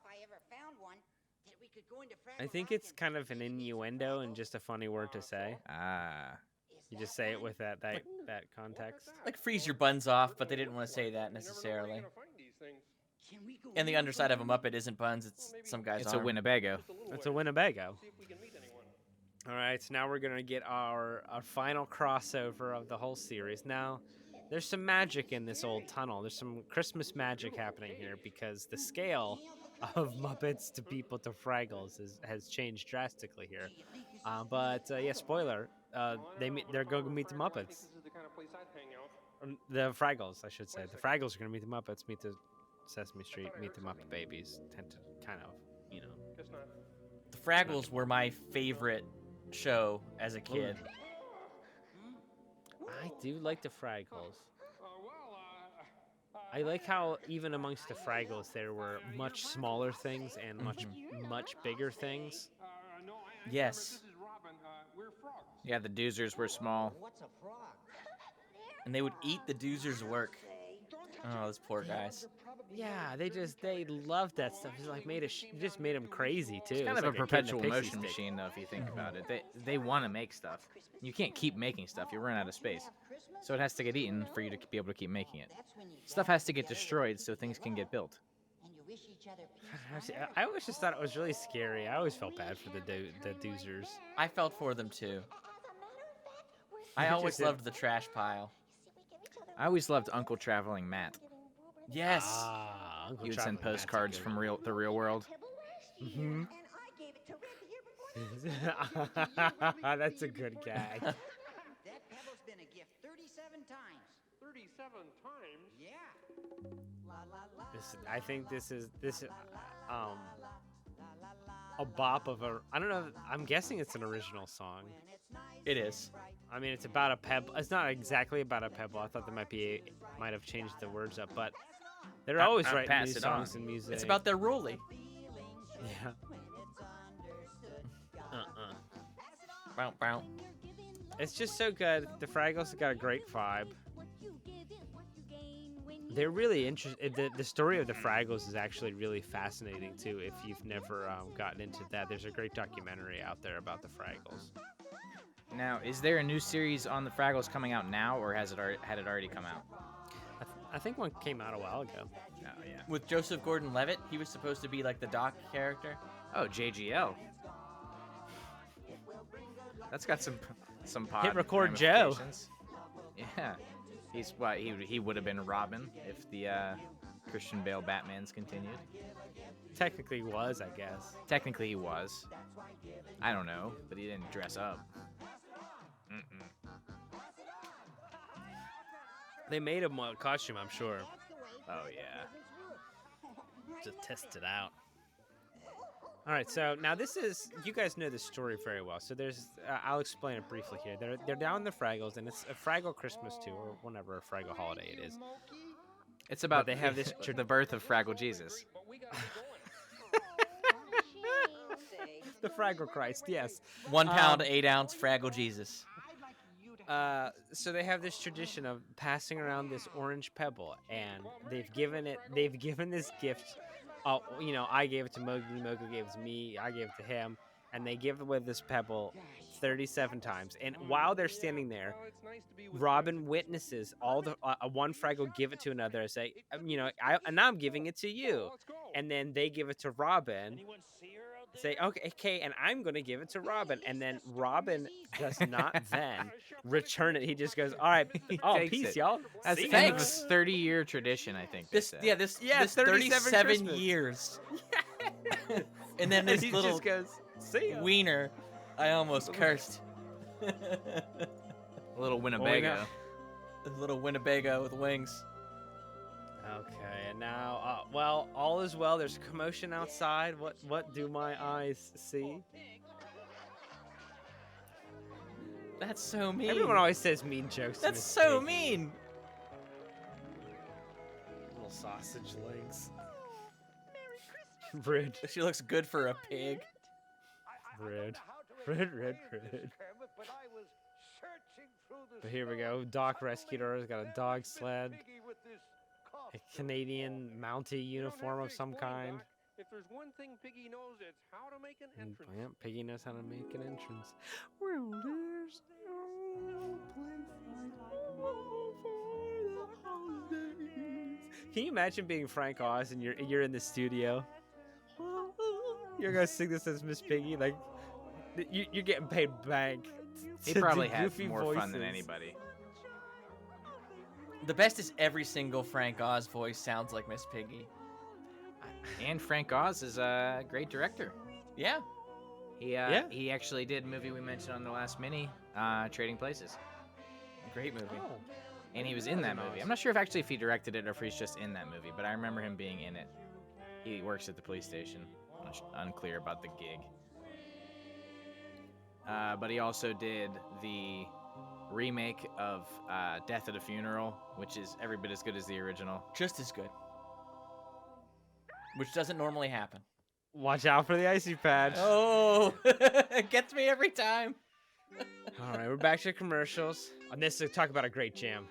S1: I think it's kind of an innuendo and just a funny word to say.
S3: Ah.
S1: You just say it with that context.
S2: Like freeze your buns off, but they didn't want to say that necessarily. And the underside of a Muppet isn't buns, it's some guy's
S3: It's
S2: arm.
S3: a Winnebago.
S1: It's a Winnebago. All right, so now we're going to get our final crossover of the whole series. Now, there's some magic in this old tunnel. There's some Christmas magic happening here because the scale of Muppets to people to Fraggles has changed drastically here. But yeah, spoiler, they're going to meet the Muppets. The Fraggles, I should say. The Fraggles are going to meet the Muppets, meet the Sesame Street, meet the Muppet Babies. Tend to kind of, you know.
S2: The Fraggles were my favorite show as a kid.
S1: I do like the Fraggles. I like how even amongst the Fraggles there were much smaller things and much bigger things.
S2: Yes.
S3: Yeah, the Doozers were small.
S2: And they would eat the Doozers' work. Oh, those poor guys.
S1: Yeah, they loved that stuff. It's like just made them crazy too.
S3: It's kind
S1: It's
S3: of a
S1: like kid in
S3: perpetual
S1: pixie
S3: motion
S1: stick.
S3: machine, though, if you think about it. They want to make stuff. You can't keep making stuff. You run out of space. So it has to get eaten for you to be able to keep making it. Stuff has to get destroyed so things can get built.
S1: I always just thought it was really scary. I always felt bad for the Doozers.
S2: I felt for them too. I always loved the trash pile.
S3: I always loved Uncle Traveling Matt.
S2: Yes.
S1: Uncle
S3: He would send
S1: Traveling Matt's a
S3: postcards
S1: good
S3: from
S1: one.
S3: the real world.
S1: Mhm. That's a good gag.
S11: That pebble's been a gift 37 times.
S6: 37 times?
S11: Yeah.
S1: I think this is a bop of a. I don't know. I'm guessing it's an original song.
S2: It is.
S1: I mean, it's about a pebble. It's not exactly about a pebble. I thought they might have changed the words up, but they're always writing
S3: pass
S1: new
S3: it
S1: songs
S3: on.
S1: and music.
S2: It's about their rolly.
S1: Yeah.
S2: Bow, bow.
S1: It's just so good. The Fraggles have got a great vibe. They're really interesting. The story of the Fraggles is actually really fascinating too. If you've never gotten into that, there's a great documentary out there about the Fraggles.
S3: Now, is there a new series on the Fraggles coming out now, or had it already come out?
S1: I think one came out a while ago.
S3: Oh yeah.
S2: With Joseph Gordon-Levitt, he was supposed to be like the Doc character.
S3: Oh, JGL. That's got some pod
S1: Hit record Joe.
S3: ramifications. Yeah. He would have been Robin if the Christian Bale Batman's continued.
S1: Technically he was, I guess.
S3: Technically he was. I don't know, but he didn't dress up.
S1: They made him a costume, I'm sure.
S3: Oh yeah.
S1: To test it out. All right, so now this is, you guys know this story very well. So there's, I'll explain it briefly here. They're down in the Fraggles, and it's a Fraggle Christmas too, or whenever a Fraggle holiday it is.
S3: It's about
S1: they have this
S3: the birth of Fraggle Jesus.
S1: The Fraggle Christ, yes.
S2: 1 pound, 8 ounce Fraggle Jesus.
S1: So they have this tradition of passing around this orange pebble, and they've given this gift. I gave it to Mowgli, Mowgli gave it to me, I gave it to him, and they give away this pebble 37 times. And while they're standing there, Robin witnesses all the one Fraggle give it to another and say, and I'm giving it to you. And then they give it to Robin. Say, okay, and I'm going to give it to Robin. And then Robin does not then return it. He just goes, all right, peace, y'all.
S3: That's the end of a 30-year tradition, I think.
S2: This 37 years. And then this
S1: he
S2: little
S1: just goes, see ya.
S2: wiener, I almost cursed.
S3: A little Winnebago.
S2: A little Winnebago with wings.
S1: Okay, and now, all is well. There's commotion outside. What do my eyes see?
S2: That's so mean.
S1: Everyone always says mean jokes. to
S2: That's
S1: Miss
S2: so
S1: Piggy.
S2: mean.
S1: Little sausage legs. Rude.
S2: She looks good for a pig.
S1: Rude. But here we go. Doc rescued her. He's got a dog sled. A Canadian Mountie uniform of some kind.
S6: If there's one thing Piggy knows, it's how to make an entrance.
S1: Yeah, Piggy knows how to make an entrance. Well, there's no place like home for the holidays. Can you imagine being Frank Oz and you're in the studio? You're gonna sing this as Miss Piggy, like you're getting paid bank.
S3: He
S1: to
S3: probably
S1: do
S3: had
S1: goofy
S3: more fun than
S1: voices.
S3: anybody.
S2: The best is every single Frank Oz voice sounds like Miss Piggy.
S3: And Frank Oz is a great director.
S2: Yeah.
S3: He actually did a movie we mentioned on the last mini, Trading Places.
S2: Great movie.
S1: Oh.
S3: And he was in that movie. I'm not sure if he directed it or if he's just in that movie, but I remember him being in it. He works at the police station. Unclear about the gig. But he also did the remake of Death at a Funeral, which is every bit as good as the original.
S2: Just as good. Which doesn't normally happen.
S1: Watch out for the icy patch.
S2: Oh, it gets me every time.
S1: All right, we're back to commercials. On this, to talk about a great jam.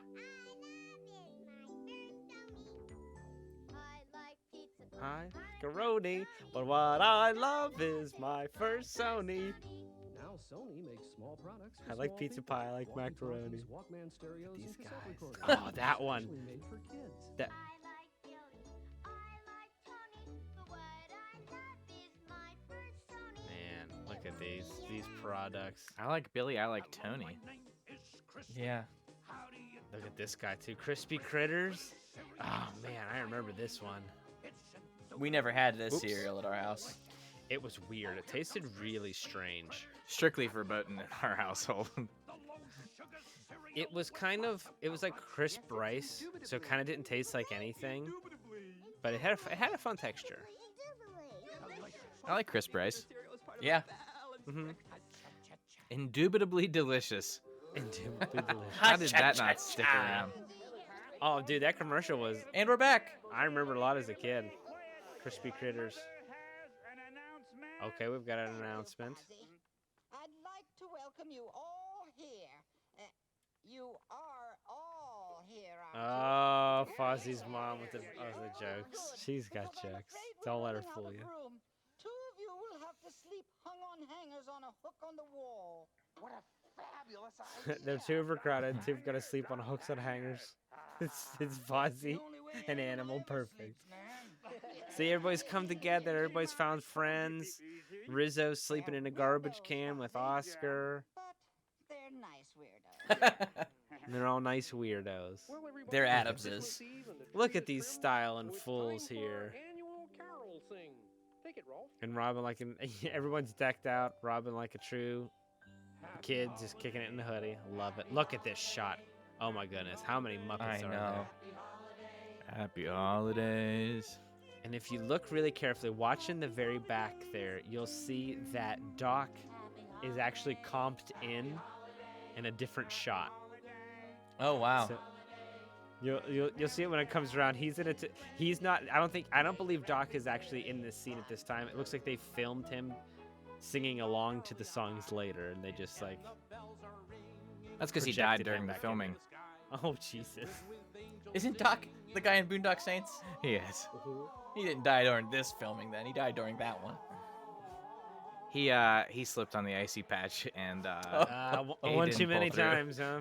S1: Hi, macaroni, but what I love is my first Sony.
S12: Now Sony makes small products.
S1: I like pizza pie. I like macaroni.
S12: Walkman stereos,
S1: These
S12: and
S1: guys.
S12: cassette recorders.
S1: Oh, that one.
S12: Especially made for kids.
S1: That. Man, look at these products.
S3: I like Billy. I like Tony.
S2: Yeah.
S1: Look at this guy too. Crispy Critters. Oh man, I remember this one.
S2: We never had this
S1: Oops.
S2: cereal at our house.
S1: It was weird. It tasted really strange.
S3: Strictly verboten in our household.
S1: It was like crisp rice, so it kind of didn't taste like anything. But it had a fun texture.
S3: I like crisp rice.
S2: Yeah.
S1: Mm-hmm.
S3: Indubitably delicious.
S1: Indubitably delicious.
S3: How did that not stick around?
S1: Oh, dude, that commercial was.
S2: And we're back.
S1: I remember a lot as a kid. Crispy Critters. Okay, we've got an announcement.
S11: I'd like to welcome you all here. You are all here.
S1: Oh, Fozzie's mom with the jokes. She's got jokes. Don't let her fool you.
S11: Two of you will have to sleep hung on hangers on a hook on the wall. What a fabulous idea.
S1: They're too overcrowded. Two've got to sleep on hooks and hangers. It's Fozzie and Animal perfect. See, everybody's come together. Everybody's found friends. Rizzo's sleeping in a garbage can with Oscar.
S11: But they're nice weirdos.
S1: And they're all nice weirdos.
S2: They're Adamses.
S1: Look at these styling fools here. And Robin everyone's decked out. Robin like a true kid, just kicking it in the hoodie. Love it. Look at this shot. Oh my goodness, how many Muppets are there?
S3: Happy holidays.
S1: And if you look really carefully, watch in the very back there, you'll see that Doc is actually comped in a different shot.
S2: Oh wow.
S1: So you'll see it when it comes around. He's in it. He's not. I don't believe Doc is actually in this scene at this time. It looks like they filmed him singing along to the songs later, and they just like.
S3: That's because he died during the filming.
S1: Oh Jesus!
S2: Isn't Doc the guy in Boondock Saints?
S3: He is.
S2: He didn't die during this filming then. He died during that one.
S3: He slipped on the icy patch and he
S1: One
S3: didn't
S1: too many
S3: pull through.
S1: times, huh?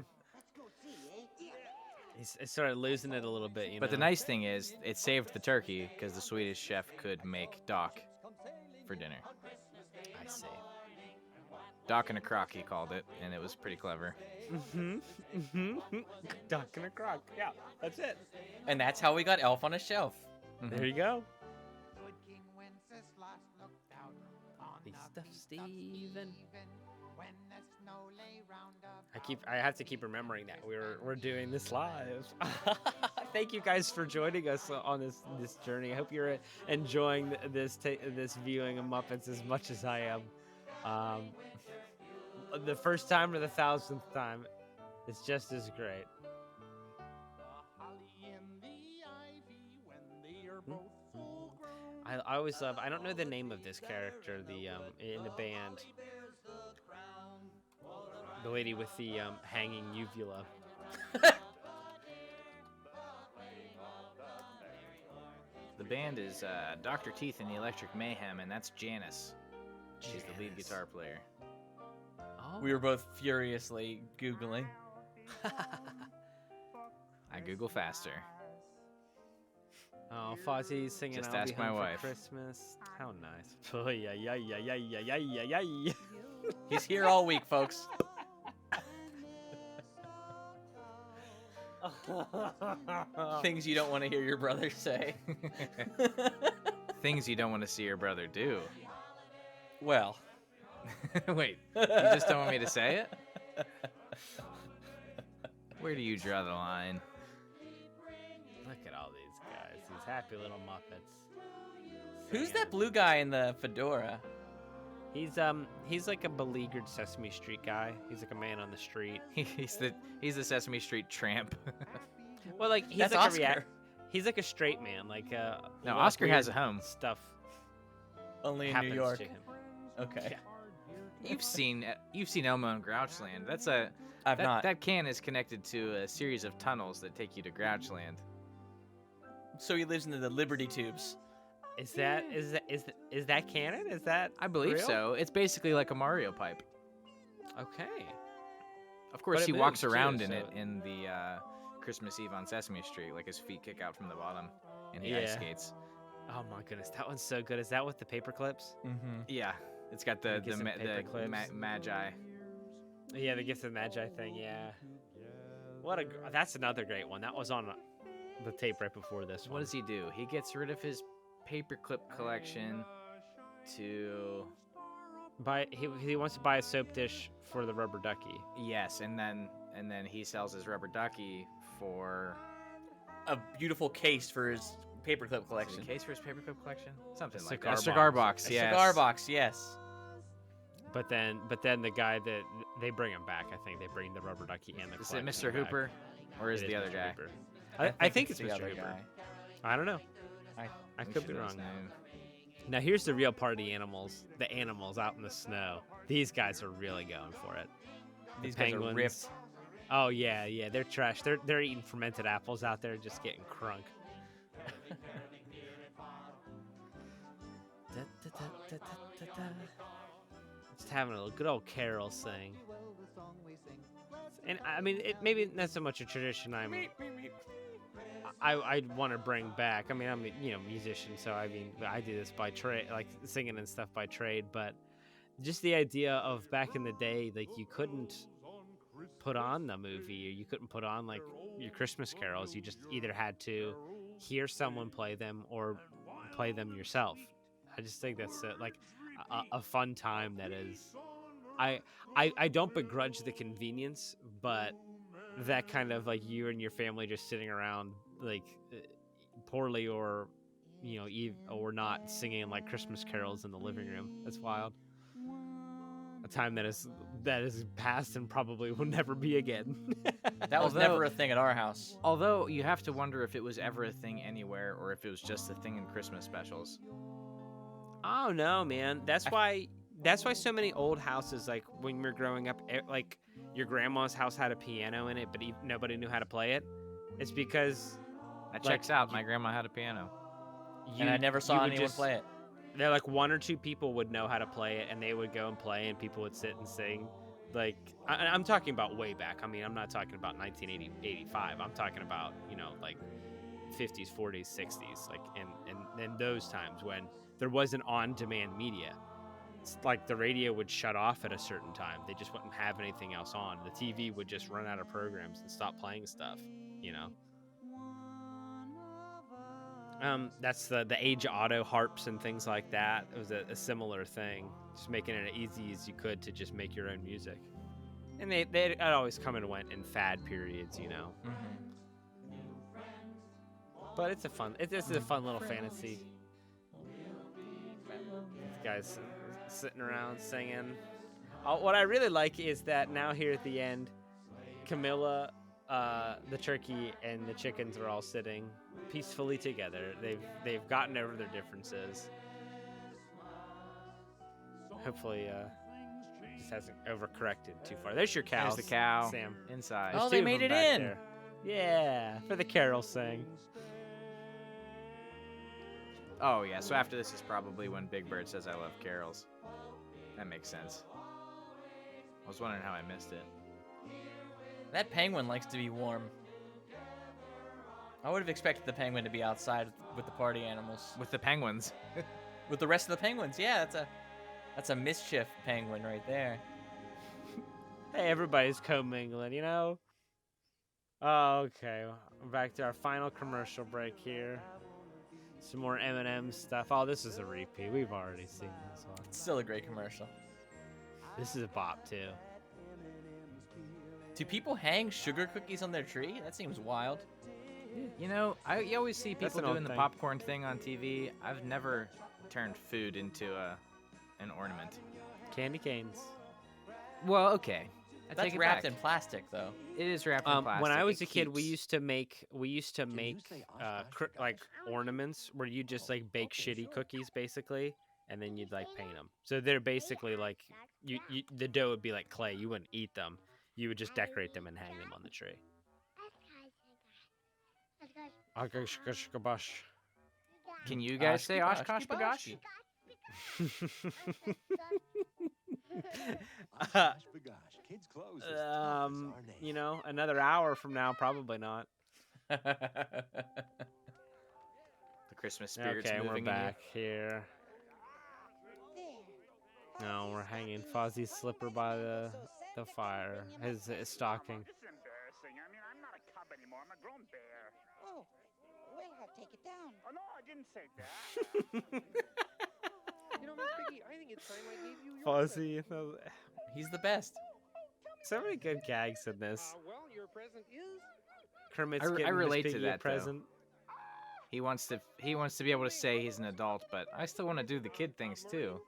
S1: He started losing it a little bit, you
S3: But
S1: know.
S3: the nice thing is, it saved the turkey because the Swedish chef could make Doc for dinner.
S1: I see.
S3: Doc in a crock, he called it, and it was pretty clever.
S1: Duck in a crock. Yeah, that's it.
S2: And that's how we got Elf on a Shelf.
S1: There you go. Stuff, Steven. I have to keep remembering that we're doing this live. Thank you guys for joining us on this journey. I hope you're enjoying this viewing of Muppets as much as I am. The first time or the 1000th time, it's just as great. I always love. I don't know the name of this character. In the band, the lady with the hanging uvula.
S3: The band is Dr. Teeth and the Electric Mayhem, and that's Janice. She's the lead guitar player.
S1: Oh.
S2: We were both furiously Googling.
S3: I Google faster.
S1: Oh, Fozzie's singing
S3: Just
S1: "I'll
S3: ask
S1: Be
S3: my
S1: Home for
S3: wife.
S1: Christmas." How nice. Oh, yeah.
S2: He's here all week, folks. Things you don't want to hear your brother say.
S3: Things you don't want to see your brother do.
S2: Well.
S3: Wait, you just don't want me to say it? Where do you draw the line?
S1: Look at all these guys, these happy little Muppets.
S2: Who's that blue guy in the fedora?
S1: He's like a beleaguered Sesame Street guy. He's like a man on the street.
S3: He's the Sesame Street tramp.
S1: Well, like he's
S2: That's
S1: like
S2: Oscar.
S1: He's like a straight man. Like
S3: No, Oscar has a home.
S1: Stuff
S2: Only in
S1: happens
S2: New York.
S1: to him.
S2: Okay.
S1: Yeah.
S3: You've seen Elmo in Grouchland.
S2: I've not.
S3: That can is connected to a series of tunnels that take you to Grouchland.
S2: So he lives in the Liberty Tubes.
S1: Is that canon? Is that
S3: I believe
S1: real?
S3: so. It's basically like a Mario pipe.
S1: Okay.
S3: Of course,
S1: But
S3: he
S1: it
S3: walks
S1: moves,
S3: around
S1: too,
S3: in
S1: so-
S3: it in the Christmas Eve on Sesame Street, like his feet kick out from the bottom, and he ice
S1: Yeah.
S3: skates.
S1: Oh my goodness, that one's so good. Is that with the paper clips?
S2: Mm-hmm.
S3: Yeah, it's got the
S1: Like it's in paper clips.
S3: magi.
S1: Yeah, the Gifts of Magi thing. Yeah. That's another great one. That was on the tape right before this one.
S3: What does he do? He gets rid of his paperclip collection to
S1: He wants to buy a soap dish for the rubber ducky.
S3: yes, and then he sells his rubber ducky for
S2: A beautiful case for his paperclip
S3: is it
S2: collection.
S3: a case for his paperclip collection, something like
S1: cigar
S3: that. A cigar
S1: box.
S3: box,
S2: A
S3: yes.
S2: cigar box, yes.
S1: But then the guy that they bring him back. I think they bring the rubber ducky and the
S3: Is it
S1: collection
S3: Mr.
S1: back.
S3: Hooper, or is
S1: It
S3: the other
S1: Mr.
S3: guy?
S1: Hooper. I think it's
S2: the
S1: Mr.
S2: other
S1: Hooper.
S2: guy.
S1: I don't know. I
S3: We
S1: could
S3: should
S1: be
S3: know
S1: wrong.
S3: his name.
S1: Now here's the real party animals. The animals out in the snow. These guys are really going for it.
S2: These
S1: the
S2: guys are
S1: penguins.
S2: ripped.
S1: Oh yeah, they're trash. They're eating fermented apples out there, just getting crunk. Just having a good old carol sing. And I mean, maybe not so much a tradition I'd want to bring back. I mean, I'm a musician, so I mean, I do this by trade, like singing and stuff by trade. But just the idea of back in the day, like you couldn't put on the movie, or you couldn't put on like your Christmas carols. You just either had to hear someone play them or play them yourself. I just think that's a fun time. That is, I don't begrudge the convenience, but that kind of like you and your family just sitting around like poorly or or not singing like Christmas carols in the living room. That's wild. A time that is past and probably will never be again.
S2: That was never a thing at our house.
S3: Although you have to wonder if it was ever a thing anywhere, or if it was just a thing in Christmas specials.
S1: Oh no, man. That's why so many old houses, like when we were growing up, like your grandma's house had a piano in it, but nobody knew how to play it. It's because
S3: That checks out. My grandma had a piano.
S2: And I never saw anyone play it.
S1: They're like one or two people would know how to play it, and they would go and play, and people would sit and sing. Like I'm talking about way back. I mean, I'm not talking about 1985. I'm talking about like 50s, 40s, 60s, like in those times when there wasn't on-demand media. It's like the radio would shut off at a certain time. They just wouldn't have anything else on. The TV would just run out of programs and stop playing stuff. That's the age of auto harps and things like that. It was a similar thing, just making it as easy as you could to just make your own music. And they'd always come and went in fad periods,
S2: Mm-hmm.
S1: But it's a fun little fantasy. These guys sitting around singing. What I really like is that now here at the end, Camilla, the turkey, and the chickens are all sitting peacefully together. They've gotten over their differences. Hopefully, just hasn't overcorrected too far. There's your cow.
S3: There's the cow.
S1: Sam.
S3: Inside.
S1: There's
S2: Oh,
S1: two
S2: they
S1: of
S2: made
S1: them
S2: it
S1: back
S2: in.
S1: there. Yeah, for the carol sing.
S3: Oh yeah. So after this is probably when Big Bird says, "I love carols." That makes sense. I was wondering how I missed it.
S2: That penguin likes to be warm. I would have expected the penguin to be outside with the party animals.
S3: With the penguins.
S2: With the rest of the penguins, yeah, that's a mischief penguin right there.
S1: Hey, everybody's commingling, Oh, okay. We're back to our final commercial break here. Some more M&M stuff. Oh, this is a repeat. We've already seen this one.
S2: It's still a great commercial.
S1: This is a bop, too.
S2: Do people hang sugar cookies on their tree? That seems wild.
S3: You always see
S1: That's
S3: people
S1: an old
S3: doing the
S1: thing.
S3: popcorn thing on TV. I've never turned food into an ornament.
S1: Candy canes.
S3: Well, okay. I
S2: That's
S3: take it
S2: wrapped
S3: back.
S2: in plastic, though.
S3: It is wrapped in plastic.
S1: When I was
S3: It
S1: a kid, we
S3: keeps-
S1: used to make like ornaments where you just like bake shitty cookies basically, and then you'd like paint them. So they're basically like the dough would be like clay. You wouldn't eat them. You would just decorate them and hang them on the tree. Oshkosh.
S3: Can you guys say
S2: Oshkosh
S3: Oshkosh Bagosh?
S10: Kids close.
S1: Another hour from now, probably not.
S3: The Christmas spirit's
S1: Okay, we're
S3: moving
S1: back here. No, we're hanging Fozzie's slipper by the fire. His stocking.
S5: It's embarrassing. I mean, I'm not a cub anymore. I'm a grown bear.
S11: Oh, well, take it down.
S5: Oh, no, I didn't say that.
S6: Miss Piggy, I think it's time I gave you your
S1: Fozzie.
S2: He's the best.
S1: So many good gags in this.
S6: well, your present is...
S1: Kermit's
S3: I
S1: getting Miss
S3: relate to
S1: Piggy a
S3: that, though.
S1: present.
S3: He wants to be able to say he's an adult, but I still want to do the kid things too.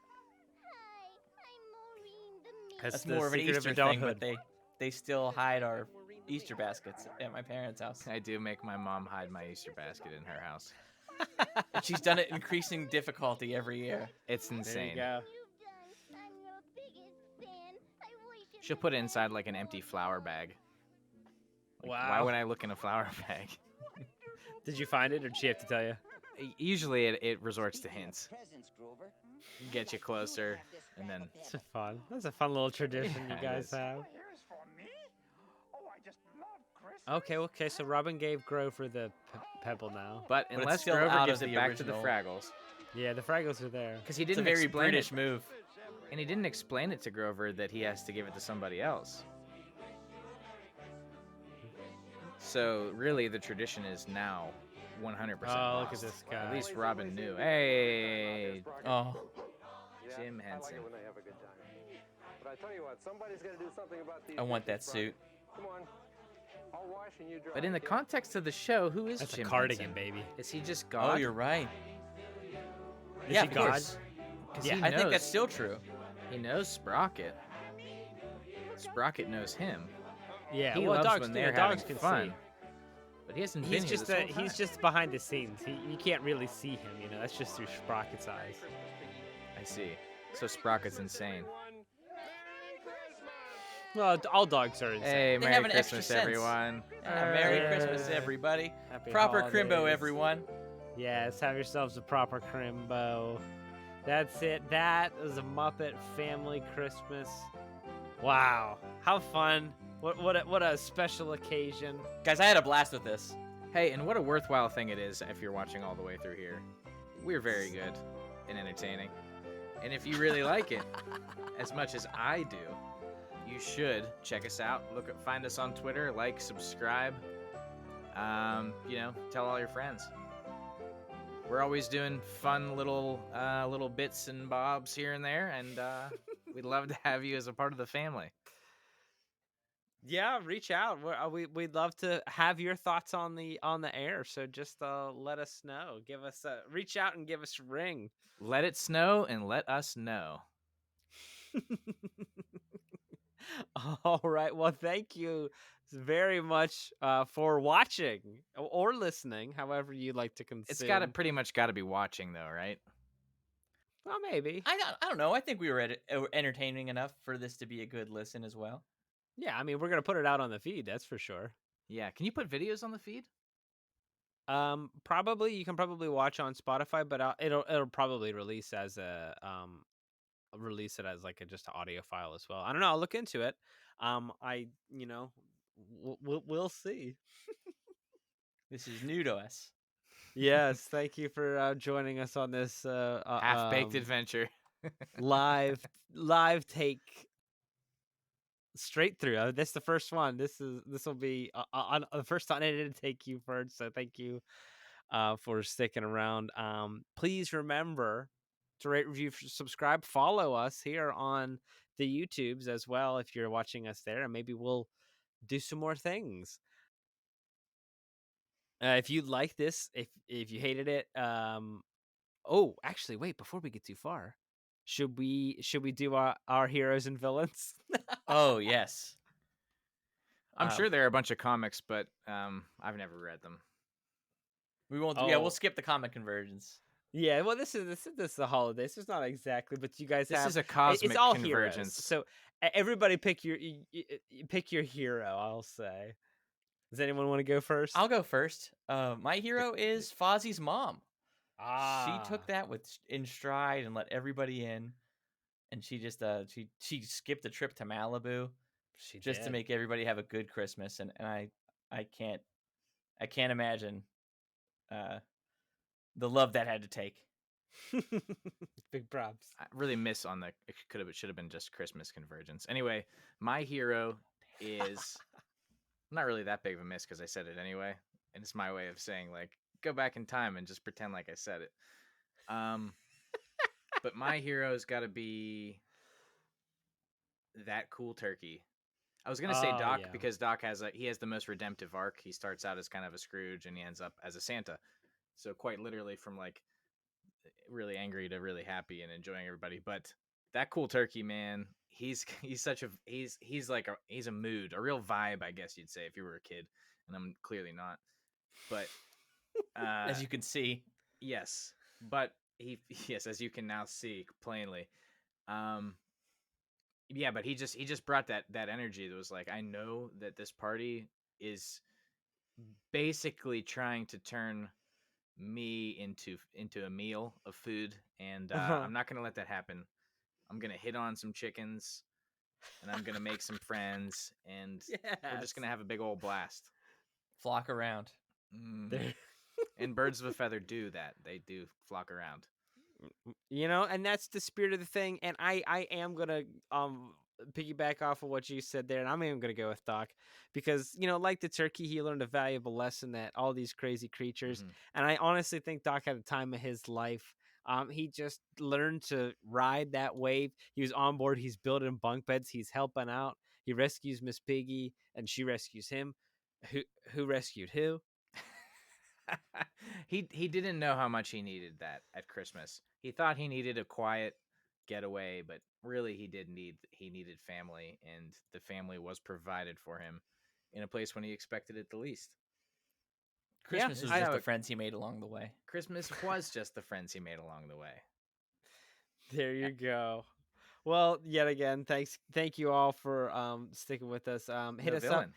S2: That's
S1: the
S2: more of an
S1: secret
S2: Easter thing, but they still hide our Easter baskets at my parents' house.
S3: I do make my mom hide my Easter basket in her house.
S2: And she's done it increasing difficulty every year.
S3: It's
S1: There you
S3: insane.
S1: go.
S3: She'll put it inside like an empty flour bag. Like,
S1: Wow.
S3: Why would I look in a flour bag?
S1: Did you find it, or did she have to tell you?
S3: Usually it resorts to hints. Get you closer, and then
S1: It's fun. That's a fun little tradition
S3: Yeah,
S1: you
S3: it
S1: guys
S3: is.
S1: have.
S5: Here's for me. Oh, I just love Christmas.
S1: Okay. So Robin gave Grover the pebble now.
S3: But
S2: it's
S3: unless
S2: still
S3: Grover
S2: out
S3: gives
S2: of
S3: it
S2: the
S3: back to the
S2: original.
S3: Fraggles,
S1: Yeah, the Fraggles are there.
S3: because he
S2: It's a
S3: didn't
S2: very
S3: explain
S2: British
S3: it,
S2: move.
S3: and he didn't explain it to Grover that he has to give it to somebody else. So really, the tradition is now 100%
S1: Oh, look
S3: lost.
S1: at this guy.
S3: At least Robin knew. Hey,
S2: Oh,
S3: Jim Henson.
S6: when they have a good time. But I tell you what, somebody's got to do something about these.
S2: I want that
S6: dishes,
S2: suit.
S6: Come on. I'll wash and you dry.
S3: But in the
S6: okay?
S3: context of the show, who is
S1: That's
S3: Jim
S1: a cardigan,
S3: Henson?
S1: baby.
S3: Is he just God?
S2: Oh, you're right.
S1: Is
S2: Yeah,
S1: he
S2: of
S1: God?
S2: course.
S3: 'Cause
S1: Yeah,
S3: he
S2: I think
S3: knows-
S2: that's still true.
S3: He knows Sprocket. Sprocket knows him.
S1: Yeah,
S3: He
S1: well,
S3: loves
S1: dogs
S3: when
S1: do.
S3: they're
S1: Dogs
S3: having
S1: can
S3: fun.
S1: see.
S3: But he hasn't
S1: He's
S3: been here
S1: just
S3: this whole time.
S1: he's just behind the scenes. You can't really see him. That's just through Sprocket's eyes.
S3: I see. So Sprocket's insane.
S1: Well, all dogs are insane.
S3: Hey,
S2: They
S3: Merry
S2: have an extra
S3: Christmas,
S2: sense.
S3: everyone.
S2: Merry Christmas, everybody.
S1: Happy
S2: Proper
S1: holidays.
S2: Crimbo, everyone.
S1: Yes, have yourselves a proper Crimbo. That's it. That is a Muppet Family Christmas. Wow, how fun! What a special occasion.
S2: Guys, I had a blast with this.
S3: Hey, and what a worthwhile thing it is if you're watching all the way through here. We're very good and entertaining. And if you really like it, as much as I do, you should check us out. Find us on Twitter, like, subscribe. Tell all your friends. We're always doing fun little bits and bobs here and there, and we'd love to have you as a part of the family.
S1: Yeah, reach out. We'd love to have your thoughts on the air. So just let us know. Reach out and give us a ring.
S3: Let it snow and let us know.
S1: All right. Well, thank you very much for watching or listening, however you like to consume.
S3: It's pretty much got to be watching, though, right?
S1: Well, maybe.
S2: I don't know. I think we were entertaining enough for this to be a good listen as well.
S1: Yeah, I mean, we're gonna put it out on the feed. That's for sure.
S3: Yeah. Can you put videos on the feed?
S1: Probably. You can probably watch on Spotify, but it'll probably release as release it as like just an audio file as well. I don't know. I'll look into it. We'll see.
S2: This is new to us.
S1: Yes, thank you for joining us on this
S3: half-baked adventure.
S1: live take straight through. This is the first one. This will be on the first unedited take you first. So thank you for sticking around. Please remember to rate, review, subscribe, follow us here on the YouTubes as well if you're watching us there, and maybe we'll do some more things. If you like this, if you hated it, actually, wait, before we get too far, should we do our heroes and villains?
S2: Oh yes,
S3: I'm sure there are a bunch of comics, but I've never read them.
S2: We won't. Yeah, we'll skip the comic convergence.
S1: Yeah, well, this is the holidays. It's not exactly, but you guys
S3: this
S1: have
S3: is a cosmic
S1: it's all
S3: convergence.
S1: Heroes. So everybody pick your hero. I'll say. Does anyone want to go first?
S2: I'll go first. My hero is Fozzie's mom. She took that in stride and let everybody in, and she just she skipped a trip to Malibu to make everybody have a good Christmas, and I can't imagine the love that had to take.
S1: Big props.
S3: I really miss on it should have been just Christmas convergence. Anyway, my hero is not really that big of a miss because I said it anyway, and it's my way of saying like go back in time and just pretend like I said it. But my hero's got to be that cool turkey. I was gonna say Doc because Doc has the most redemptive arc. He starts out as kind of a Scrooge and he ends up as a Santa. So quite literally from like really angry to really happy and enjoying everybody. But that cool turkey, man, he's a mood, a real vibe, I guess you'd say if you were a kid, and I'm clearly not. But
S2: as you can see,
S3: yes. But as you can now see plainly. Yeah, but he just brought that energy that was like, I know that this party is basically trying to turn me into a meal of food, and I'm not gonna let that happen. I'm gonna hit on some chickens, and I'm gonna make some friends, and we're just gonna have a big old blast.
S2: Flock around.
S3: And birds of a feather do that. They do flock around.
S1: And that's the spirit of the thing. And I am gonna piggyback off of what you said there, and I'm even gonna go with Doc because like the turkey, he learned a valuable lesson that all these crazy creatures, and I honestly think Doc had a time of his life. He just learned to ride that wave. He was on board. He's building bunk beds. He's helping out. He rescues Miss Piggy, and she rescues him. Who rescued who?
S3: He didn't know how much he needed that at Christmas. He thought he needed a quiet getaway, but really he needed family, and the family was provided for him in a place when he expected it the least.
S2: Christmas was just the friends he made along the way.
S3: Christmas was just the friends he made along the way.
S1: There you go. Well, yet again, thank you all for sticking with us. Hit us up.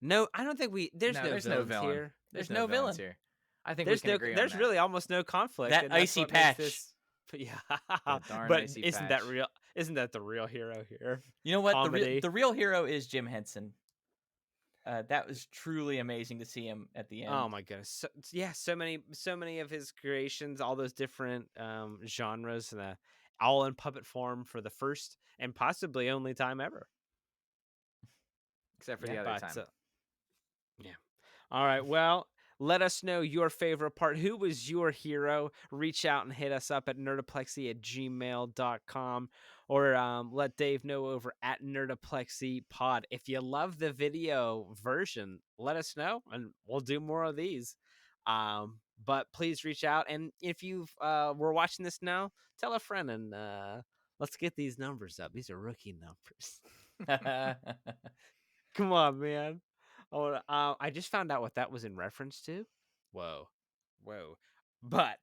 S1: No, I don't think there's no villain here.
S2: There's no villain
S3: here. I think
S1: there's
S3: we can agree on
S1: there's
S3: that.
S1: really almost no conflict.
S2: That icy patch.
S1: Yeah,
S3: darn
S1: but
S3: icy
S1: isn't
S3: patch.
S1: that real? Isn't that the real hero here?
S2: You know what?
S1: Comedy.
S2: The real hero is Jim Henson. That was truly amazing to see him at the end.
S1: Oh my goodness! So many of his creations, all those different genres, all in puppet form for the first and possibly only time ever.
S3: Except for the
S1: Yeah,
S3: other
S1: but,
S3: time.
S1: Yeah. All right. Well, let us know your favorite part. Who was your hero? Reach out and hit us up at nerdaplexy@gmail.com or let Dave know over at NerdaplexyPod. If you love the video version, let us know and we'll do more of these. But please reach out. And if you were watching this now, tell a friend and let's get these numbers up. These are rookie numbers. Come on, man. Oh, I just found out what that was in reference to. Whoa. But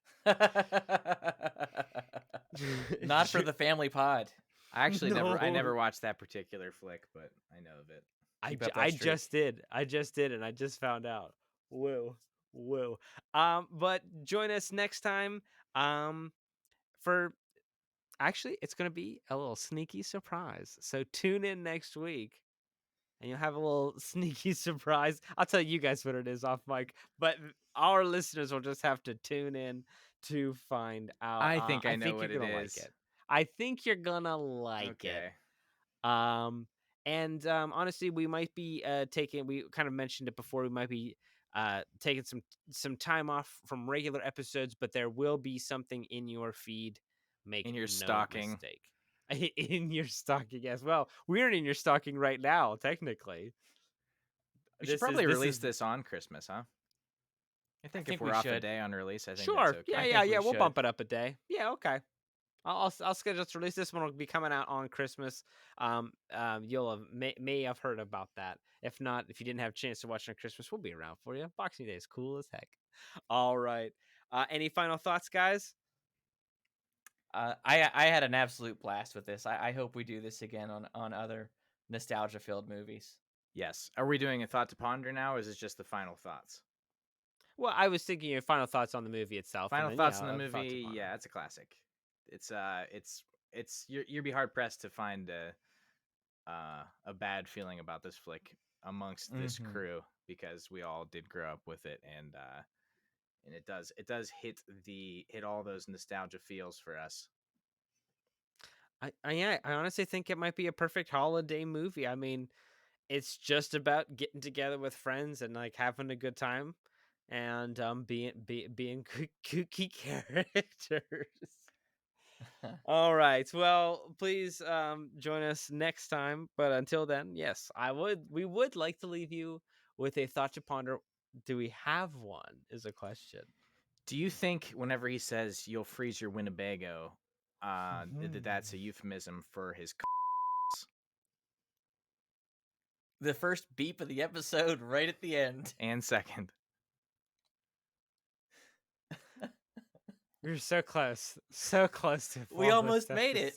S2: Not for the family pod.
S3: I actually
S1: No.
S3: never watched that particular flick, but I know of it.
S2: Keep up that
S1: I
S2: streak.
S1: just did, and I just found out. Whoa. But join us next time. For actually, it's gonna be a little sneaky surprise. So tune in next week. And you'll have a little sneaky surprise. I'll tell you guys what it is off mic, but our listeners will just have to tune in to find out.
S3: I think I know what
S1: you're
S3: it
S1: gonna
S3: is.
S1: like it. I think you're gonna like it. Honestly, we might be taking. We kind of mentioned it before. We might be taking some time off from regular episodes, but there will be something in your feed. Make
S3: In your
S1: no
S3: stocking.
S1: mistake. In your stocking as well. We're in your stocking right now, technically.
S3: We should probably release this on Christmas, huh? I think if
S2: we
S3: we're off a
S2: should.
S3: day on release, I think
S1: Sure.
S3: that's okay.
S1: Yeah. We'll bump it up a day. Yeah, okay. I'll schedule to release this one. Will be coming out on Christmas. You'll have may have heard about that. If not, if you didn't have a chance to watch it on Christmas, we'll be around for you. Boxing Day is cool as heck. All right. Any final thoughts, guys?
S2: I had an absolute blast with this. I hope we do this again on other nostalgia-filled movies.
S3: Yes. Are we doing a thought to ponder now, or is it just the final thoughts?
S1: Well, I was thinking your final thoughts on the movie itself.
S3: Final
S1: then,
S3: thoughts
S1: yeah,
S3: on the
S1: a thought to
S3: movie.
S1: ponder.
S3: Yeah, it's a classic. It's you'd be hard pressed to find a bad feeling about this flick amongst this crew, because we all did grow up with it, and it does hit all those nostalgia feels for us.
S1: I honestly think it might be a perfect holiday movie. I mean, it's just about getting together with friends and like having a good time, and being kooky characters. All right. Well, please join us next time. But until then, yes, we would like to leave you with a thought to ponder. Do we have one? Is a question.
S3: Do you think whenever he says you'll freeze your Winnebago, that's a euphemism for his?
S2: The first beep of the episode, right at the end.
S3: And second.
S1: You're so close to.
S2: We almost made it.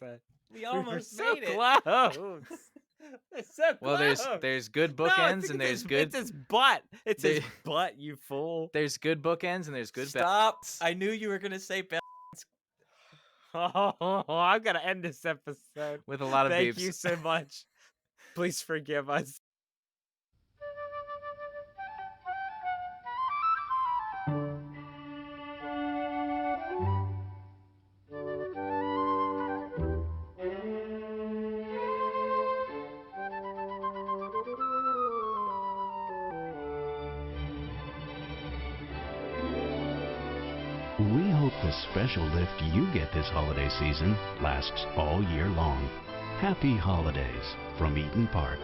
S2: We almost made it.
S1: Close. It's so close.
S3: Well, there's good bookends and there's good.
S1: It's his butt. It's his butt. You fool.
S3: There's good bookends and there's good.
S2: Stop! I knew you were gonna say bell.
S1: Oh, I'm gonna end this episode
S3: with a lot of
S1: Thank
S3: beeps.
S1: you so much. Please forgive us.
S13: We hope the special lift you get this holiday season lasts all year long. Happy holidays from Eaton Park.